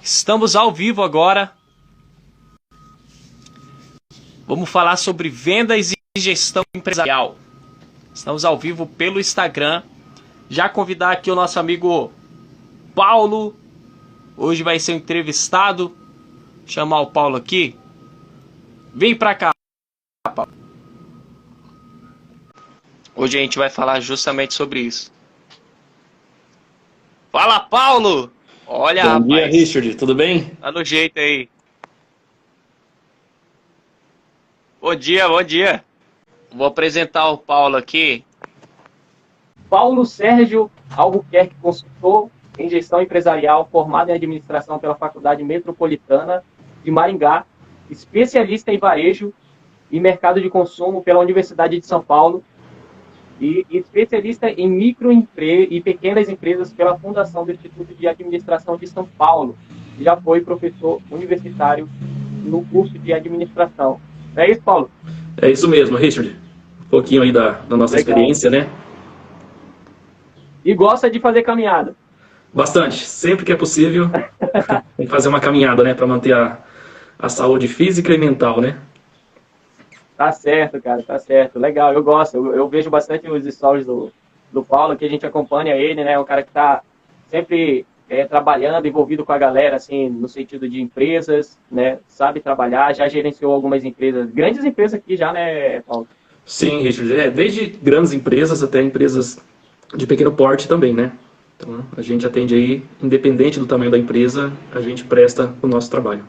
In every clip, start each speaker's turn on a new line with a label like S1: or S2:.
S1: Estamos ao vivo agora. Vamos falar sobre vendas e gestão empresarial. Estamos ao vivo pelo Instagram. Já convidar aqui o nosso amigo Paulo. Hoje vai ser um entrevistado. Vou chamar o Paulo aqui. Vem pra cá, Paulo. Hoje a gente vai falar justamente sobre isso. Fala, Paulo! Olha,
S2: Bom
S1: rapaz.
S2: dia, Richard. Tudo bem?
S1: Tá no jeito aí. Bom dia, bom dia. Vou apresentar o Paulo aqui. Paulo Sérgio Albuquerque, consultor em gestão empresarial, formado em administração pela Faculdade Metropolitana de Maringá, especialista em varejo e mercado de consumo pela Universidade de São Paulo e especialista em micro e pequenas empresas pela Fundação do Instituto de Administração de São Paulo. Já foi professor universitário no curso de administração. É isso, Paulo?
S2: É isso mesmo, Richard. Um pouquinho aí da nossa experiência, né?
S1: E gosta de fazer caminhada?
S2: Bastante. Sempre que é possível, tem que fazer uma caminhada, né? Para manter a saúde física e mental, né?
S1: Tá certo, cara, tá certo. Legal, eu gosto. Eu vejo bastante os stories do Paulo, que a gente acompanha ele, né? É um cara que tá sempre trabalhando, envolvido com a galera, assim, no sentido de empresas, né? Sabe trabalhar, já gerenciou algumas empresas, grandes empresas aqui já, né, Paulo?
S2: Sim, Richard. Desde grandes empresas até empresas de pequeno porte também, né? Então, a gente atende aí, independente do tamanho da empresa, a gente presta o nosso trabalho.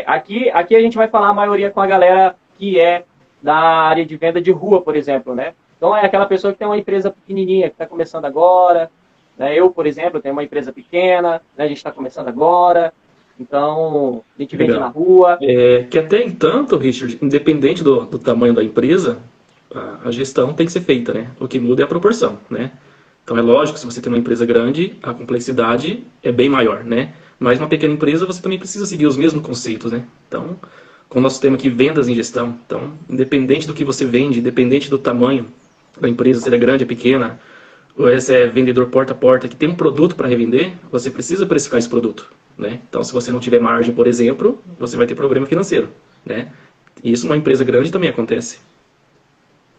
S1: Aqui a gente vai falar a maioria com a galera que é da área de venda de rua, por exemplo, né? Então é aquela pessoa que tem uma empresa pequenininha, que está começando agora, né? Eu, por exemplo, tenho uma empresa pequena, né? A gente está começando agora, então a gente vende na rua.
S2: Que até entanto, Richard, independente do tamanho da empresa, a gestão tem que ser feita, né? O que muda é a proporção, né? Então é lógico, se você tem uma empresa grande, a complexidade é bem maior, né? Mas uma pequena empresa você também precisa seguir os mesmos conceitos, né? Então, com o nosso tema aqui, vendas em gestão, então, independente do que você vende, independente do tamanho da empresa, se ela é grande ou pequena, ou se é vendedor porta a porta, que tem um produto para revender, você precisa precificar esse produto, né? Então, se você não tiver margem, por exemplo, você vai ter problema financeiro, né? E isso numa empresa grande também acontece.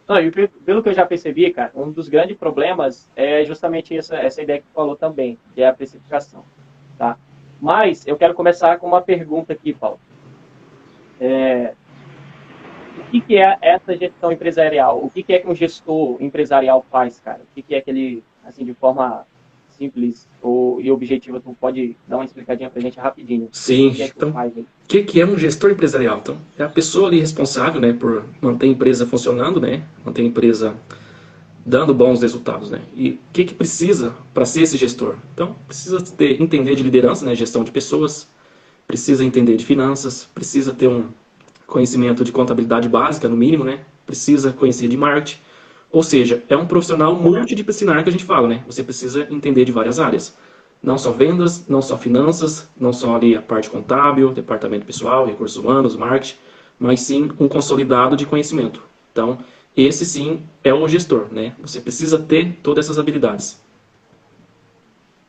S1: E pelo que eu já percebi, cara, um dos grandes problemas é justamente essa ideia que tu falou também, que é a precificação, tá? Mas eu quero começar com uma pergunta aqui, Paulo. O que é essa gestão empresarial? O que é que um gestor empresarial faz, cara? O que é que ele, assim, de forma simples e objetiva, tu pode dar uma explicadinha pra gente rapidinho?
S2: Sim,
S1: o que é que
S2: então,
S1: faz, hein?
S2: o que é um gestor empresarial? Então, é a pessoa ali responsável, né, por manter a empresa funcionando, né, manter a empresa dando bons resultados, né? E o que precisa para ser esse gestor? Então, precisa entender de liderança, né, gestão de pessoas, precisa entender de finanças, precisa ter um conhecimento de contabilidade básica, no mínimo, né? Precisa conhecer de marketing. Ou seja, é um profissional multidisciplinar que a gente fala, né? Você precisa entender de várias áreas. Não só vendas, não só finanças, não só ali a parte contábil, departamento pessoal, recursos humanos, marketing, mas sim um consolidado de conhecimento. Então, esse sim é o gestor, né? Você precisa ter todas essas habilidades.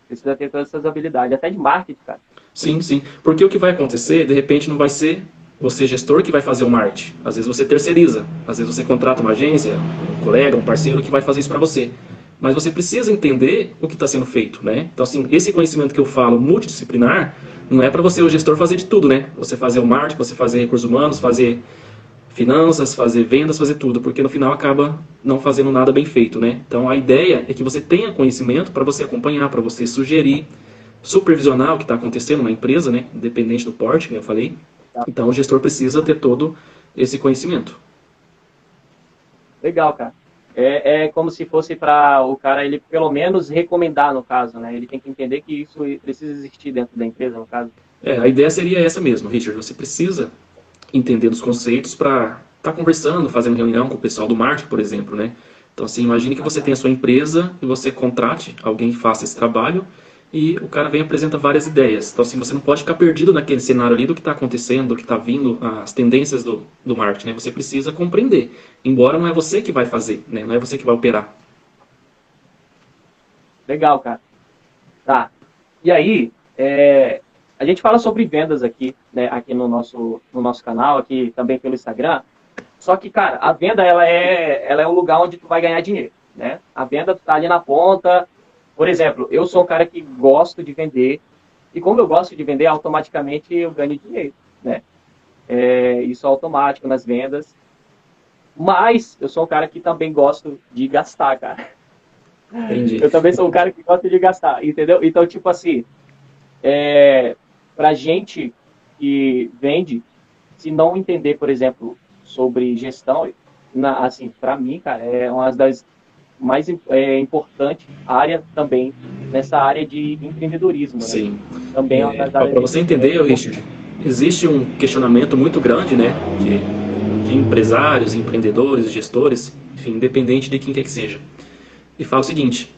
S1: Precisa ter todas essas habilidades, até de marketing, cara.
S2: Sim, sim. Porque o que vai acontecer, de repente, não vai ser você, gestor, que vai fazer o marketing. Às vezes você terceiriza. Às vezes você contrata uma agência, um colega, um parceiro que vai fazer isso para você. Mas você precisa entender o que está sendo feito, né? Então, assim, esse conhecimento que eu falo, multidisciplinar, não é para você, o gestor, fazer de tudo, né? Você fazer o marketing, você fazer recursos humanos, fazer finanças, fazer vendas, fazer tudo, porque no final acaba não fazendo nada bem feito, né? Então, a ideia é que você tenha conhecimento para você acompanhar, para você sugerir, supervisionar o que está acontecendo na empresa, né? Independente do porte, como eu falei. Então, o gestor precisa ter todo esse conhecimento.
S1: Legal, cara. É como se fosse para o cara, ele pelo menos recomendar, no caso, né? Ele tem que entender que isso precisa existir dentro da empresa, no caso.
S2: A ideia seria essa mesmo, Richard. Você precisa entender os conceitos para estar conversando, fazendo reunião com o pessoal do marketing, por exemplo, né? Então, assim, imagine que você tem a sua empresa e você contrate alguém que faça esse trabalho e o cara vem e apresenta várias ideias. Então, assim, você não pode ficar perdido naquele cenário ali do que está acontecendo, do que está vindo, as tendências do marketing, né? Você precisa compreender, embora não é você que vai fazer, né? Não é você que vai operar.
S1: Legal, cara. Tá. E aí, A gente fala sobre vendas aqui, né, aqui no nosso canal, aqui também pelo Instagram. Só que, cara, a venda, ela é um lugar onde tu vai ganhar dinheiro, né? A venda, tu tá ali na ponta. Por exemplo, eu sou um cara que gosto de vender, e como eu gosto de vender, automaticamente eu ganho dinheiro, né? Isso é automático nas vendas. Mas eu sou um cara que também gosto de gastar, cara.
S2: Entendi.
S1: Eu também sou um cara que gosta de gastar, entendeu? Então, tipo assim, pra gente que vende, se não entender, por exemplo, sobre gestão, assim, para mim, cara, é uma das mais importantes áreas também, nessa área de empreendedorismo, né?
S2: Sim.
S1: Também é uma das áreas
S2: Para você entender, Richard, existe um questionamento muito grande, né, de empresários, empreendedores, gestores, enfim, independente de quem quer que seja. E fala o seguinte,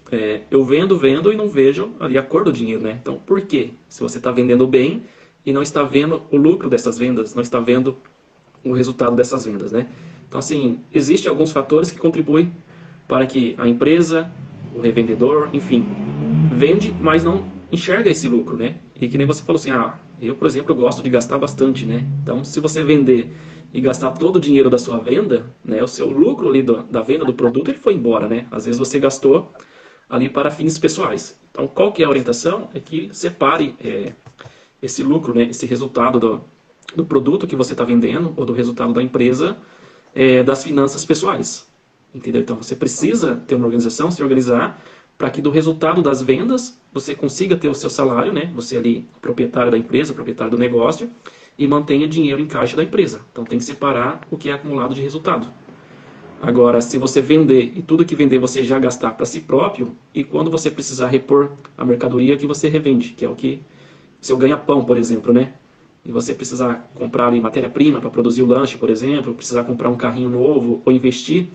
S2: eu vendo e não vejo ali a cor do dinheiro, né? Então, por quê? Se você está vendendo bem e não está vendo o lucro dessas vendas, não está vendo o resultado dessas vendas, né? Então, assim, existem alguns fatores que contribuem para que a empresa, o revendedor, enfim, vende, mas não enxerga esse lucro, né? E que nem você falou assim, eu, por exemplo, gosto de gastar bastante, né? Então, se você vender e gastar todo o dinheiro da sua venda, né, o seu lucro ali da venda do produto, ele foi embora, né? Às vezes você gastou ali para fins pessoais. Então, qual que é a orientação? É que separe esse lucro, né, esse resultado do produto que você está vendendo ou do resultado da empresa das finanças pessoais. Entendeu? Então você precisa ter uma organização, se organizar para que do resultado das vendas você consiga ter o seu salário, né? Você ali, proprietário da empresa, proprietário do negócio, e mantenha dinheiro em caixa da empresa. Então tem que separar o que é acumulado de resultado. Agora, se você vender e tudo que vender você já gastar para si próprio, e quando você precisar repor a mercadoria que você revende, que é o que seu ganha-pão, por exemplo, né? E você precisar comprar ali matéria-prima para produzir o lanche, por exemplo, precisar comprar um carrinho novo ou investir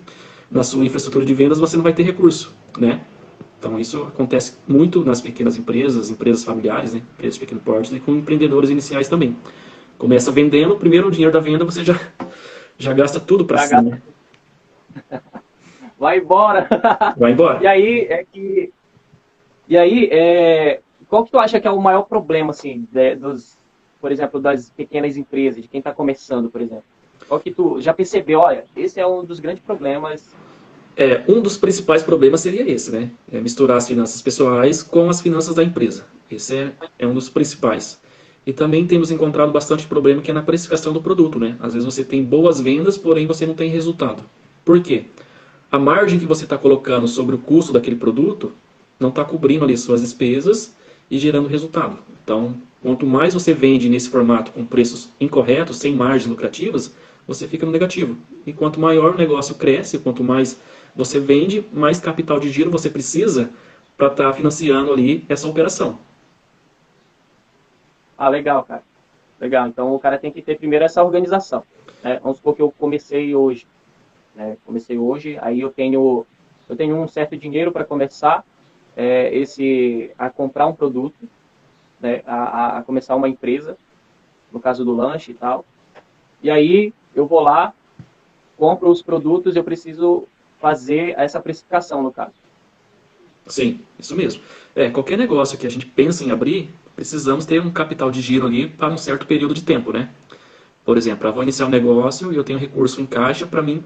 S2: na sua infraestrutura de vendas, você não vai ter recurso, né? Então isso acontece muito nas pequenas empresas, empresas familiares, né? Empresas de pequeno porte e com empreendedores iniciais também. Começa vendendo, primeiro o dinheiro da venda você já gasta tudo para cima, né?
S1: Vai embora!
S2: Vai embora.
S1: E aí, qual que tu acha que é o maior problema, assim, por exemplo, das pequenas empresas, de quem está começando, por exemplo? Qual que tu já percebeu? Olha, esse é um dos grandes problemas.
S2: Um dos principais problemas seria esse, né? Misturar as finanças pessoais com as finanças da empresa. Esse é um dos principais. E também temos encontrado bastante problema que é na precificação do produto, né? Às vezes você tem boas vendas, porém você não tem resultado. Por quê? A margem que você está colocando sobre o custo daquele produto não está cobrindo ali suas despesas e gerando resultado. Então, quanto mais você vende nesse formato com preços incorretos, sem margens lucrativas, você fica no negativo. E quanto maior o negócio cresce, quanto mais você vende, mais capital de giro você precisa para estar financiando ali essa operação.
S1: Legal, cara. Legal. Então, o cara tem que ter primeiro essa organização, né? Vamos supor que eu comecei hoje, né? Aí eu tenho um certo dinheiro para começar a comprar um produto, né? A começar uma empresa, no caso do lanche e tal. E aí eu vou lá, compro os produtos, eu preciso fazer essa precificação, no caso.
S2: Sim, isso mesmo. Qualquer negócio que a gente pensa em abrir, precisamos ter um capital de giro ali para um certo período de tempo, né? Por exemplo, eu vou iniciar um negócio e eu tenho recurso em caixa para mim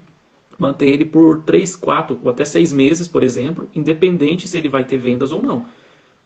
S2: manter ele por 3, 4 ou até 6 meses, por exemplo, independente se ele vai ter vendas ou não.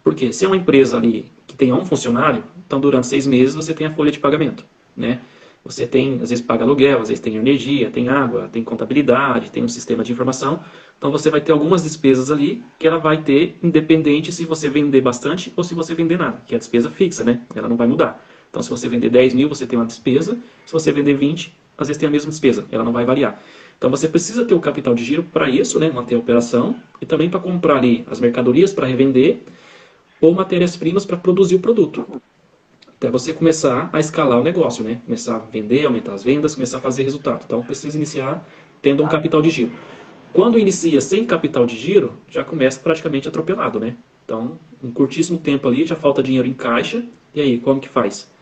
S2: Porque se é uma empresa ali que tem um funcionário, então durante 6 meses você tem a folha de pagamento, né? Você tem, às vezes paga aluguel, às vezes tem energia, tem água, tem contabilidade, tem um sistema de informação. Então você vai ter algumas despesas ali que ela vai ter independente se você vender bastante ou se você vender nada, que é a despesa fixa, né? Ela não vai mudar. Então se você vender 10 mil, você tem uma despesa. Se você vender 20, às vezes tem a mesma despesa, ela não vai variar. Então você precisa ter o capital de giro para isso, né? Manter a operação e também para comprar ali as mercadorias para revender ou matérias-primas para produzir o produto. Até você começar a escalar o negócio, né? Começar a vender, aumentar as vendas, começar a fazer resultado. Então precisa iniciar tendo um capital de giro. Quando inicia sem capital de giro, já começa praticamente atropelado, né? Então, em curtíssimo tempo ali, já falta dinheiro em caixa. E aí, como que faz?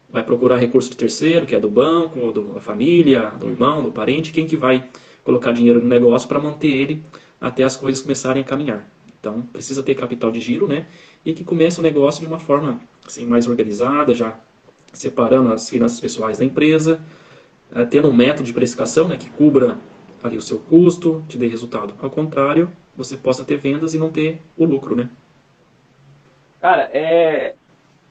S2: Vai procurar recurso de terceiro, que é do banco, ou da família, do irmão, do parente. Quem que vai colocar dinheiro no negócio para manter ele até as coisas começarem a caminhar? Então, precisa ter capital de giro, né? E que comece o negócio de uma forma assim, mais organizada, já separando as finanças pessoais da empresa, tendo um método de precificação, né, que cubra ali o seu custo, te dê resultado. Ao contrário, você possa ter vendas e não ter o lucro, né?
S1: Cara,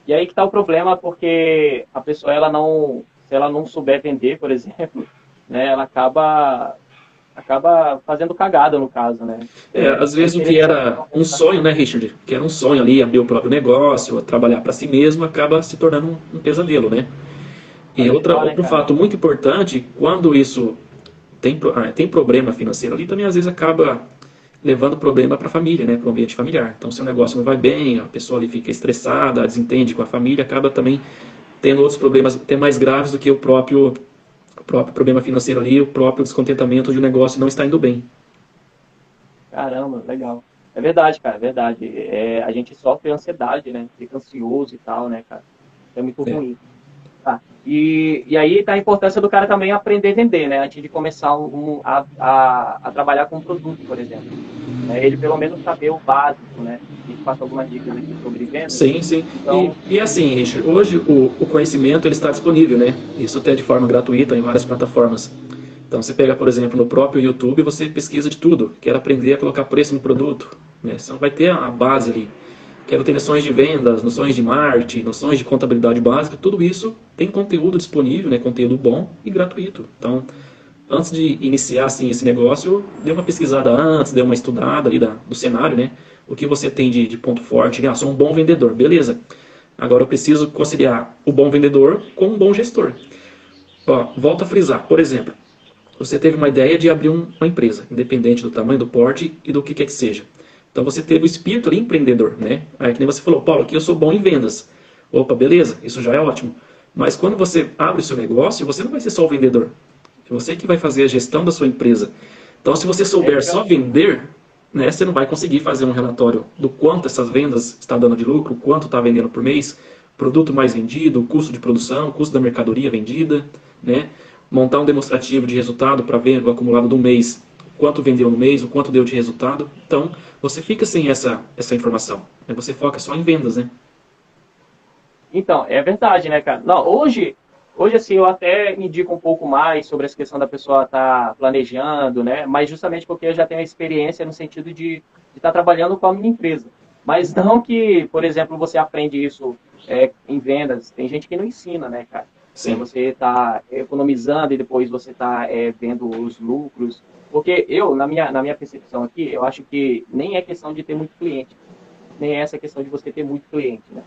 S1: e aí que tá o problema, porque a pessoa, se ela não souber vender, por exemplo, né, ela acaba fazendo cagada no caso, né?
S2: Às vezes o que era um sonho, né, Richard? Que era um sonho ali, abrir o próprio negócio, trabalhar para si mesmo, acaba se tornando um pesadelo, né? E
S1: Olha só, né,
S2: outro
S1: cara?
S2: fato muito importante, quando isso tem problema financeiro ali, também às vezes acaba levando problema para a família, né, para o ambiente familiar. Então, se o negócio não vai bem, a pessoa ali fica estressada, desentende com a família, acaba também tendo outros problemas até mais graves do que o próprio problema financeiro ali, o próprio descontentamento de o negócio não está indo bem.
S1: Caramba, legal. É verdade, cara, é verdade. A gente sofre ansiedade, né? Fica ansioso e tal, né, cara? É muito
S2: É.
S1: ruim. Tá. E aí tá a importância do cara também aprender a vender, né? Antes de começar a trabalhar com um produto, por exemplo. Ele pelo menos saber o básico, né? A gente passa algumas dicas aqui sobre vendas.
S2: Sim, sim.
S1: Então,
S2: E assim, Richard, hoje o conhecimento ele está disponível, né? Isso até de forma gratuita em várias plataformas. Então você pega, por exemplo, no próprio YouTube, você pesquisa de tudo. Quer aprender a colocar preço no produto, né? Você não vai ter a base ali. Quero ter noções de vendas, noções de marketing, noções de contabilidade básica, tudo isso tem conteúdo disponível, né? Conteúdo bom e gratuito. Então, antes de iniciar assim, esse negócio, dê uma pesquisada antes, dê uma estudada ali do cenário, né? O que você tem de ponto forte, né? Sou um bom vendedor, beleza. Agora eu preciso conciliar o bom vendedor com um bom gestor. Ó, volto a frisar, por exemplo, você teve uma ideia de abrir uma empresa, independente do tamanho do porte e do que quer que seja. Então você teve o espírito ali empreendedor, né? Aí que nem você falou, Paulo, aqui eu sou bom em vendas. Opa, beleza, isso já é ótimo. Mas quando você abre o seu negócio, você não vai ser só o vendedor. É você que vai fazer a gestão da sua empresa. Então se você souber só vender, né, você não vai conseguir fazer um relatório do quanto essas vendas está dando de lucro, quanto está vendendo por mês, produto mais vendido, custo de produção, custo da mercadoria vendida, né? Montar um demonstrativo de resultado para ver o acumulado do mês, quanto vendeu no mês, o quanto deu de resultado. Então, você fica sem essa informação. Você foca só em vendas, né?
S1: então, é verdade, né, cara? Não, hoje assim, eu até indico um pouco mais sobre essa questão da pessoa estar planejando, né? Mas justamente porque eu já tenho experiência no sentido de estar trabalhando com a minha empresa. Mas não que, por exemplo, você aprende isso em vendas. Tem gente que não ensina, né, cara?
S2: Sim.
S1: Você está economizando e depois você está vendo os lucros. Porque eu, na minha percepção aqui, eu acho que nem é questão de ter muito cliente. Nem é essa questão de você ter muito cliente, né?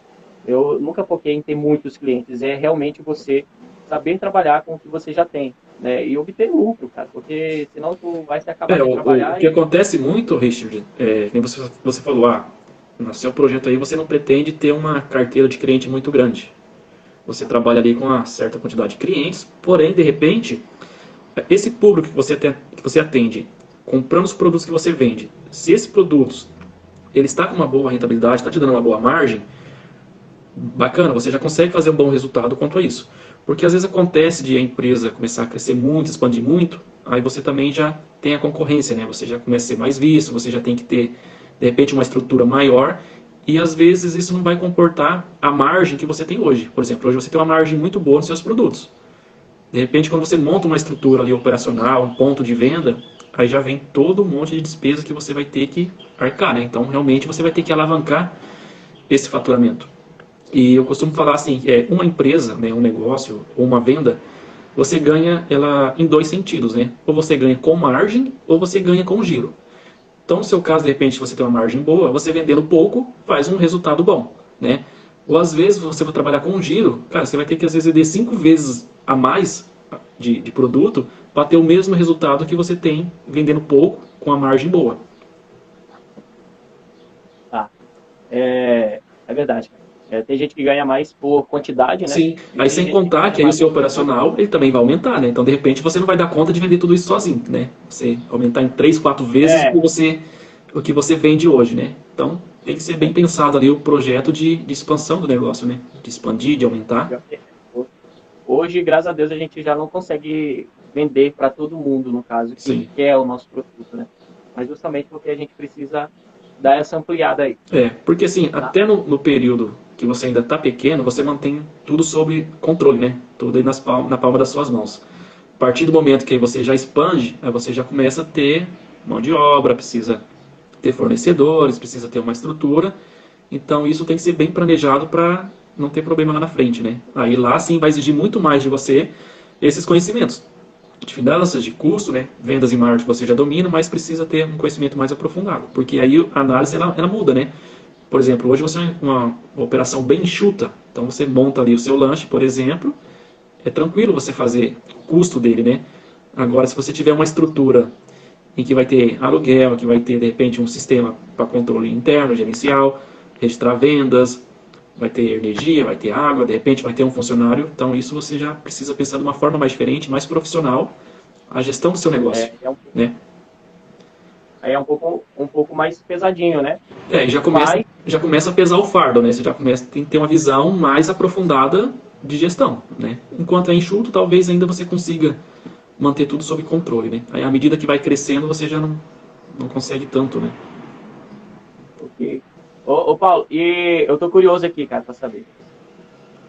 S1: Eu nunca foquei em ter muitos clientes, é realmente você saber trabalhar com o que você já tem, né? E obter lucro, cara, porque senão tu vai se acabar de
S2: O
S1: trabalhar
S2: que
S1: e...
S2: acontece muito, Richard, nem você falou, no seu projeto aí você não pretende ter uma carteira de cliente muito grande. Você trabalha ali com uma certa quantidade de clientes, porém, de repente, esse público que você atende, comprando os produtos que você vende, se esses produtos ele está com uma boa rentabilidade, está te dando uma boa margem, bacana, você já consegue fazer um bom resultado quanto a isso. Porque às vezes acontece de a empresa começar a crescer muito, expandir muito, aí você também já tem a concorrência, né? Você já começa a ser mais visto, você já tem que ter, de repente, uma estrutura maior, e às vezes isso não vai comportar a margem que você tem hoje. Por exemplo, hoje você tem uma margem muito boa nos seus produtos. De repente, quando você monta uma estrutura ali operacional, um ponto de venda, aí já vem todo um monte de despesa que você vai ter que arcar, né? Então, realmente, você vai ter que alavancar esse faturamento. E eu costumo falar assim, uma empresa, né, um negócio ou uma venda, você ganha ela em dois sentidos, né? Ou você ganha com margem, ou você ganha com giro. Então, no seu caso, de repente, você tem uma margem boa, você vendendo pouco, faz um resultado bom, né? Ou às vezes você vai trabalhar com um giro, cara, você vai ter que às vezes vender 5 vezes a mais de produto para ter o mesmo resultado que você tem vendendo pouco com a margem boa.
S1: Tá. É verdade, cara. Tem gente que ganha mais por quantidade, né?
S2: Sim,
S1: E
S2: aí
S1: tem
S2: sem
S1: gente que
S2: contar
S1: ganha
S2: que aí o
S1: mais
S2: seu
S1: por
S2: operacional
S1: qualidade.
S2: ele também vai aumentar, né? Então de repente você não vai dar conta de vender tudo isso sozinho, né? Você aumentar em 3, 4 vezes
S1: É,
S2: o que você vende hoje, né? Então tem que ser bem pensado ali o projeto de expansão do negócio, né? De expandir, de aumentar.
S1: hoje, graças a Deus, a gente já não consegue vender para todo mundo, no caso, que
S2: Sim,
S1: quer o nosso produto, né? Mas justamente porque a gente precisa dar essa ampliada aí.
S2: Porque assim, até no período que você ainda está pequeno, você mantém tudo sob controle, né? Tudo aí na palma das suas mãos. A partir do momento que você já expande, aí você já começa a ter mão de obra, precisa ter fornecedores, precisa ter uma estrutura. Então isso tem que ser bem planejado para não ter problema lá na frente, né? Aí lá sim vai exigir muito mais de você esses conhecimentos. De finanças, de custo, né? Vendas e marketing você já domina, mas precisa ter um conhecimento mais aprofundado. Porque aí a análise ela muda, né? Por exemplo, hoje você tem uma operação bem enxuta. Então você monta ali o seu lanche, por exemplo, é tranquilo você fazer o custo dele, né? Agora, se você tiver uma estrutura em que vai ter aluguel, que vai ter, de repente, um sistema para controle interno, gerencial, registrar vendas, vai ter energia, vai ter água, de repente vai ter um funcionário, então isso você já precisa pensar de uma forma mais diferente, mais profissional, a gestão do seu negócio, né?
S1: Aí é um pouco mais pesadinho, né?
S2: E já começa a pesar o fardo, né? Você já tem que ter uma visão mais aprofundada de gestão, né? Enquanto é enxuto, talvez ainda você consiga manter tudo sob controle, né? Aí à medida que vai crescendo, você já não consegue tanto, né?
S1: Ok. Ô Paulo, e eu tô curioso aqui, cara, para saber.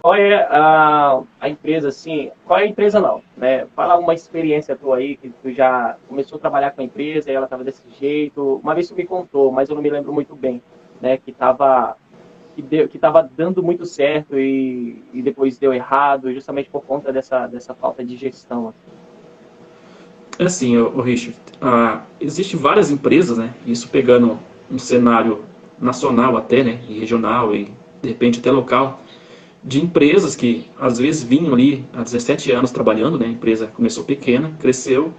S1: Qual é a empresa, assim, qual é a empresa não, né? Fala uma experiência tua aí, que tu já começou a trabalhar com a empresa e ela estava desse jeito. Uma vez tu me contou, mas eu não me lembro muito bem, né? Que tava dando muito certo e depois deu errado, justamente por conta dessa falta de gestão.
S2: É assim, o Richard, existem várias empresas, né? Isso pegando um cenário nacional até, né? E regional e de repente até local, de empresas que às vezes vinham ali há 17 anos trabalhando, né? A empresa começou pequena, cresceu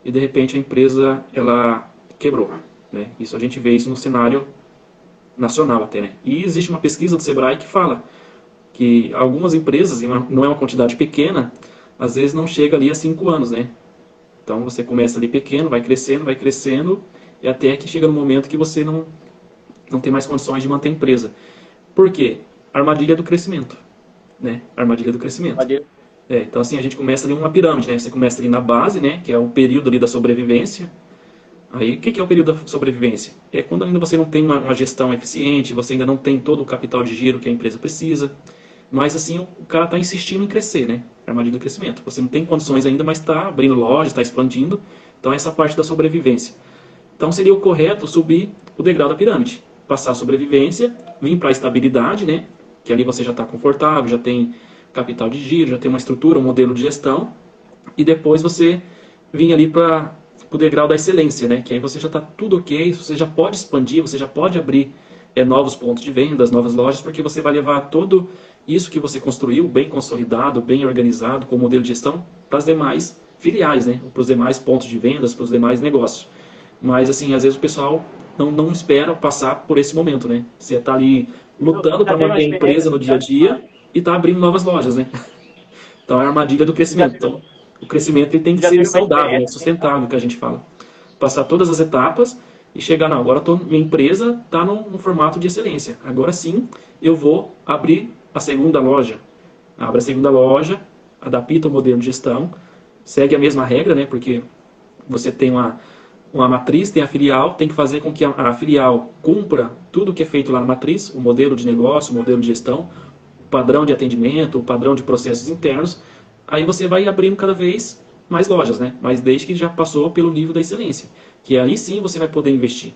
S2: e de repente a empresa ela quebrou, né? Isso a gente vê isso no cenário nacional até, né? E existe uma pesquisa do Sebrae que fala que algumas empresas, não é uma quantidade pequena, às vezes não chega ali a 5 anos, né? Então você começa ali pequeno, vai crescendo e até que chega no momento que você não tem mais condições de manter a empresa. Por quê? Armadilha do crescimento, né? Armadilha do crescimento. Então assim, a gente começa ali uma pirâmide, né? Você começa ali na base, né? Que é o período ali da sobrevivência. Aí, o que é o período da sobrevivência? É quando ainda você não tem uma gestão eficiente, você ainda não tem todo o capital de giro que a empresa precisa. Mas assim, o cara está insistindo em crescer, né? Armadilha do crescimento. Você não tem condições ainda, mas está abrindo lojas, está expandindo. Então essa parte da sobrevivência. Então seria o correto subir o degrau da pirâmide. Passar a sobrevivência, vir para a estabilidade, né? Que ali você já está confortável, já tem capital de giro, já tem uma estrutura, um modelo de gestão. E depois você vir ali para o degrau da excelência, né? Que aí você já está tudo ok, você já pode expandir, você já pode abrir novos pontos de vendas, novas lojas, porque você vai levar todo isso que você construiu, bem consolidado, bem organizado, com o modelo de gestão, para as demais filiais, né? Para os demais pontos de vendas, para os demais negócios. Mas, assim, às vezes o pessoal não espera passar por esse momento, né? Você está ali lutando para manter a empresa no dia a dia e está abrindo novas lojas, né? Então, é a armadilha do crescimento. Então, o crescimento ele tem que ser saudável, né? Sustentável, que a gente fala. Passar todas as etapas e chegar, não, agora minha empresa está no formato de excelência. Agora sim, eu vou abrir a segunda loja. Abre a segunda loja, adapta o modelo de gestão, segue a mesma regra, né? Porque você tem uma matriz, tem a filial, tem que fazer com que a filial cumpra tudo que é feito lá na matriz, o modelo de negócio, o modelo de gestão, o padrão de atendimento, o padrão de processos internos. Aí você vai abrindo cada vez mais lojas, né? Mas desde que já passou pelo nível da excelência. Que aí sim você vai poder investir.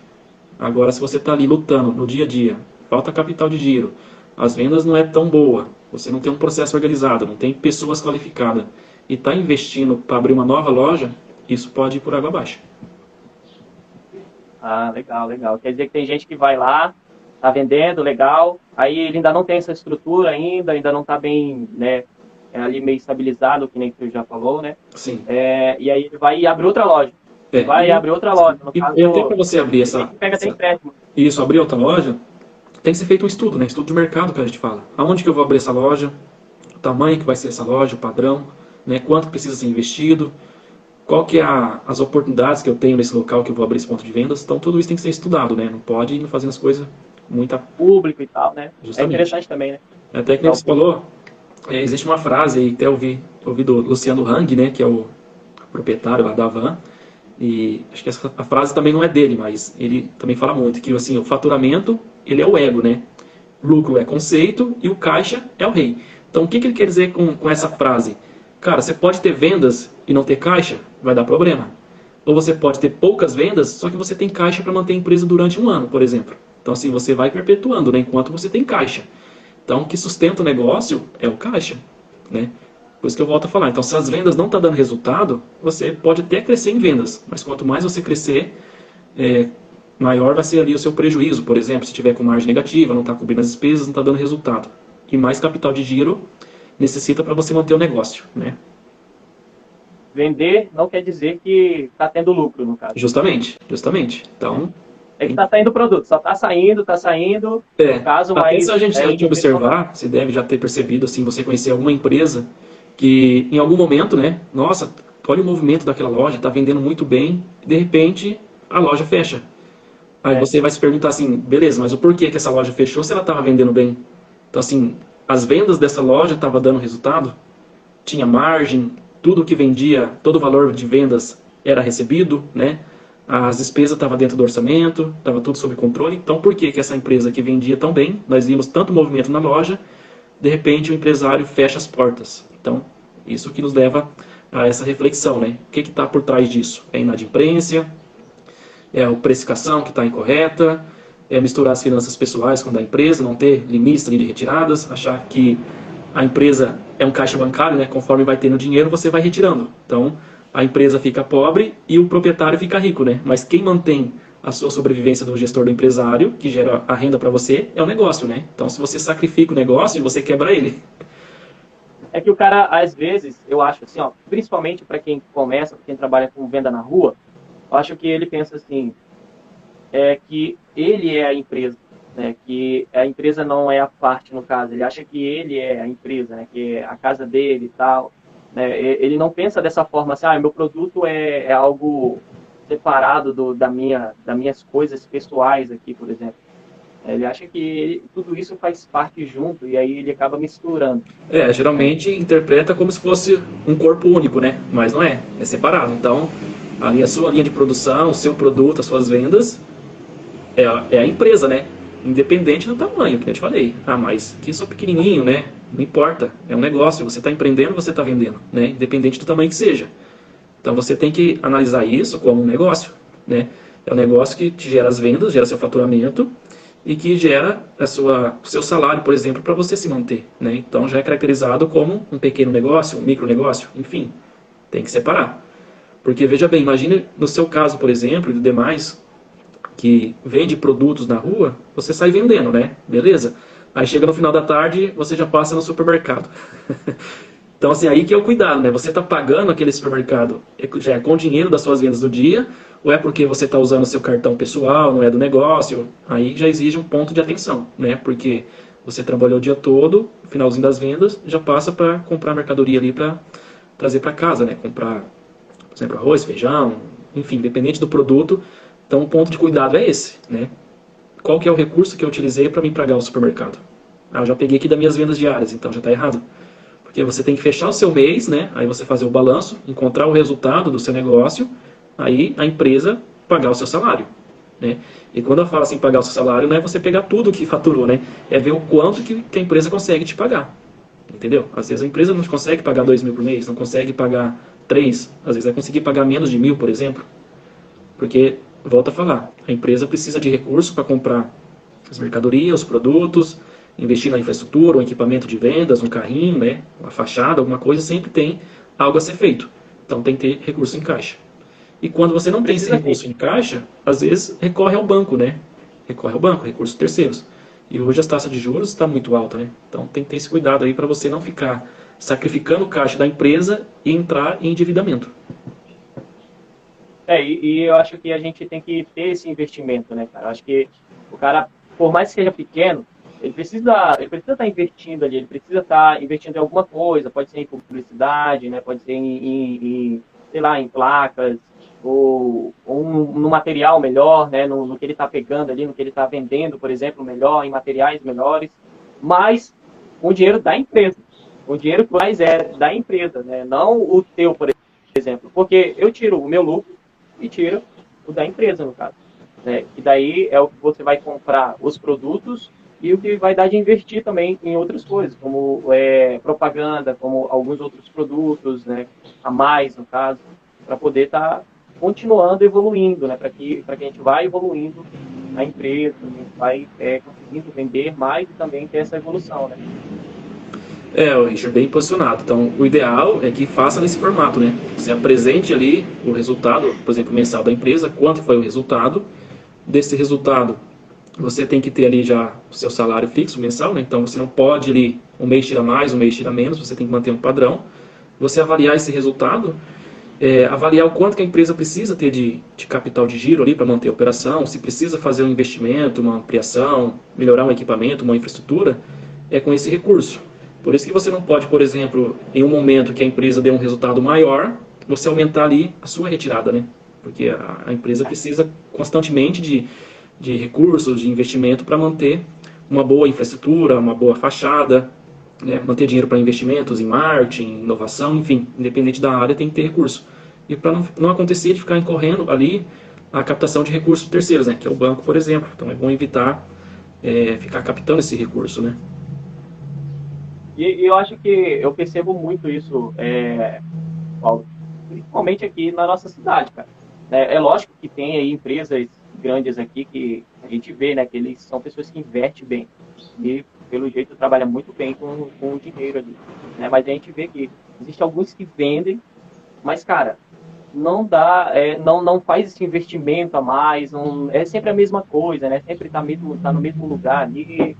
S2: Agora, se você está ali lutando no dia a dia, falta capital de giro, as vendas não é tão boa, você não tem um processo organizado, não tem pessoas qualificadas, e está investindo para abrir uma nova loja, isso pode ir por água abaixo.
S1: Ah, legal. Quer dizer que tem gente que vai lá, tá vendendo, legal, aí ele ainda não tem essa estrutura ainda não está bem, né, ali meio estabilizado, que nem tu já falou, né?
S2: Sim.
S1: E aí ele vai abrir outra loja. Abrir outra loja. No caso,
S2: e até para você abrir
S1: pega até empréstimo.
S2: Isso, abrir outra loja, tem que ser feito um estudo, né? Estudo de mercado que a gente fala. Aonde que eu vou abrir essa loja? O tamanho que vai ser essa loja, o padrão, né? Quanto precisa ser investido? Qual que é as oportunidades que eu tenho nesse local que eu vou abrir esse ponto de vendas? Então tudo isso tem que ser estudado, né? Não pode ir fazendo as coisas muito
S1: público e tal, né?
S2: Justamente.
S1: É interessante também, né?
S2: Até que você falou, existe uma frase aí, até ouvi do Luciano Hang, né? Que é o proprietário lá da Havan. E acho que a frase também não é dele, mas ele também fala muito que assim, o faturamento, ele é o ego, né? Lucro é conceito e o caixa é o rei. Então, o que ele quer dizer com essa frase? Cara, você pode ter vendas e não ter caixa, vai dar problema. Ou você pode ter poucas vendas, só que você tem caixa para manter a empresa durante um ano, por exemplo. Então, assim, você vai perpetuando, né, enquanto você tem caixa. Então, o que sustenta o negócio é o caixa, né? Por isso que eu volto a falar. Então, se as vendas não estão dando resultado, você pode até crescer em vendas, mas quanto mais você crescer, maior vai ser ali o seu prejuízo, por exemplo, se tiver com margem negativa, não está cobrindo as despesas, não está dando resultado. E mais capital de giro necessita para você manter o negócio, né?
S1: Vender não quer dizer que está tendo lucro, no caso.
S2: Justamente. Então,
S1: é que está saindo produto, só está saindo, no caso,
S2: até
S1: mas...
S2: se a gente observar, você deve já ter percebido, assim, você conhecer alguma empresa que em algum momento, né, nossa, olha o movimento daquela loja, está vendendo muito bem, e de repente a loja fecha. Aí você vai se perguntar assim, beleza, mas o porquê que essa loja fechou se ela estava vendendo bem? Então, assim, as vendas dessa loja estavam dando resultado, tinha margem, tudo que vendia, todo o valor de vendas era recebido, né? As despesas estavam dentro do orçamento, estava tudo sob controle. Então, por que essa empresa que vendia tão bem, nós vimos tanto movimento na loja, de repente o empresário fecha as portas? Então, isso que nos leva a essa reflexão, né? O que está por trás disso? É inadimplência? É a precificação que está incorreta, é misturar as finanças pessoais com a da empresa, não ter limites de retiradas, achar que a empresa é um caixa bancário, né? Conforme vai tendo dinheiro, você vai retirando. Então, a empresa fica pobre e o proprietário fica rico, né? Mas quem mantém a sua sobrevivência do gestor do empresário, que gera a renda para você, é o negócio, né? Então, se você sacrifica o negócio, você quebra ele.
S1: É que o cara, às vezes, eu acho assim, ó, principalmente para quem começa, para quem trabalha com venda na rua, eu acho que ele pensa assim, que ele é a empresa, né? Que a empresa não é a parte, no caso. Ele acha que ele é a empresa, né? Que é a casa dele e tal. Né? Ele não pensa dessa forma assim, meu produto é algo separado das minhas coisas pessoais aqui, por exemplo. Ele acha que tudo isso faz parte junto e aí ele acaba misturando.
S2: Geralmente interpreta como se fosse um corpo único, né? Mas não é, é separado. Então, ali a sua linha de produção, o seu produto, as suas vendas, é a empresa, né? Independente do tamanho, que eu te falei. Mas que sou pequenininho, né? Não importa, é um negócio, você está empreendendo, você está vendendo, né? Independente do tamanho que seja. Então você tem que analisar isso como um negócio, né? É um negócio que te gera as vendas, gera seu faturamento e que gera o seu salário, por exemplo, para você se manter, né? Então já é caracterizado como um pequeno negócio, um micro negócio, enfim, tem que separar. Porque veja bem, imagine no seu caso, por exemplo, e do demais, que vende produtos na rua, você sai vendendo, né? Beleza? Aí chega no final da tarde, você já passa no supermercado. Então, assim, aí que é o cuidado, né? Você está pagando aquele supermercado já é com dinheiro das suas vendas do dia, ou é porque você está usando o seu cartão pessoal, não é do negócio? Aí já exige um ponto de atenção, né? Porque você trabalhou o dia todo, no finalzinho das vendas, já passa para comprar mercadoria ali para trazer para casa, né? Comprar, por exemplo, arroz, feijão, enfim, independente do produto. Então, o ponto de cuidado é esse, né? Qual que é o recurso que eu utilizei para me pagar o supermercado? Eu já peguei aqui das minhas vendas diárias, então já está errado. Porque você tem que fechar o seu mês, né? Aí você fazer o balanço, encontrar o resultado do seu negócio, aí a empresa pagar o seu salário, né? E quando eu falo assim, pagar o seu salário, não é você pegar tudo que faturou, né? É ver o quanto que a empresa consegue te pagar, entendeu? Às vezes a empresa não consegue pagar 2.000 por mês, não consegue pagar 3, às vezes vai conseguir pagar menos de 1.000, por exemplo. Porque, volto a falar, a empresa precisa de recursos para comprar as mercadorias, os produtos, investir na infraestrutura, um equipamento de vendas, um carrinho, né, uma fachada, alguma coisa, sempre tem algo a ser feito. Então tem que ter recurso em caixa. E quando você não tem esse recurso em caixa, às vezes recorre ao banco, né? Recorre ao banco, recursos terceiros. E hoje as taxas de juros estão muito altas, né? Então tem que ter esse cuidado aí para você não ficar sacrificando o caixa da empresa e entrar em endividamento.
S1: E eu acho que a gente tem que ter esse investimento, né, cara? Eu acho que o cara, por mais que seja pequeno, ele precisa estar investindo ali, ele precisa estar investindo em alguma coisa, pode ser em publicidade, né, pode ser sei lá, em placas, ou no material melhor, né, no que ele está pegando ali, no que ele está vendendo, por exemplo, melhor, em materiais melhores, mas com o dinheiro da empresa. O dinheiro que mais é da empresa, né, não o teu, por exemplo. Porque eu tiro o meu lucro, e tira o da empresa, no caso. Né? E daí é o que você vai comprar os produtos e o que vai dar de investir também em outras coisas, como propaganda, como alguns outros produtos, né? A mais, no caso, para poder estar continuando evoluindo, né? Para que a gente vá evoluindo a empresa, a gente vai conseguindo vender mais e também ter essa evolução, né?
S2: O Richard, bem posicionado. Então, o ideal é que faça nesse formato, né? Você apresente ali o resultado, por exemplo, mensal da empresa, quanto foi o resultado. Desse resultado, você tem que ter ali já o seu salário fixo mensal, né? Então, você não pode ali, um mês tira mais, um mês tira menos, você tem que manter um padrão. Você avaliar esse resultado, avaliar o quanto que a empresa precisa ter de capital de giro ali para manter a operação, se precisa fazer um investimento, uma ampliação, melhorar um equipamento, uma infraestrutura, é com esse recurso. Por isso que você não pode, por exemplo, em um momento que a empresa dê um resultado maior, você aumentar ali a sua retirada, né? Porque a empresa precisa constantemente de recursos, de investimento para manter uma boa infraestrutura, uma boa fachada, né? Manter dinheiro para investimentos em marketing, inovação, enfim, independente da área tem que ter recurso. E para não acontecer de ficar incorrendo ali a captação de recursos terceiros, né? Que é o banco, por exemplo. Então é bom evitar ficar captando esse recurso, né?
S1: E eu acho que eu percebo muito isso, Paulo, principalmente aqui na nossa cidade, cara. É lógico que tem aí empresas grandes aqui que a gente vê, né, que eles são pessoas que investem bem e, pelo jeito, trabalham muito bem com o dinheiro ali, né? Mas a gente vê que existem alguns que vendem, mas, cara, não dá, não faz esse investimento a mais, não, é sempre a mesma coisa, né? Sempre tá no mesmo lugar ali,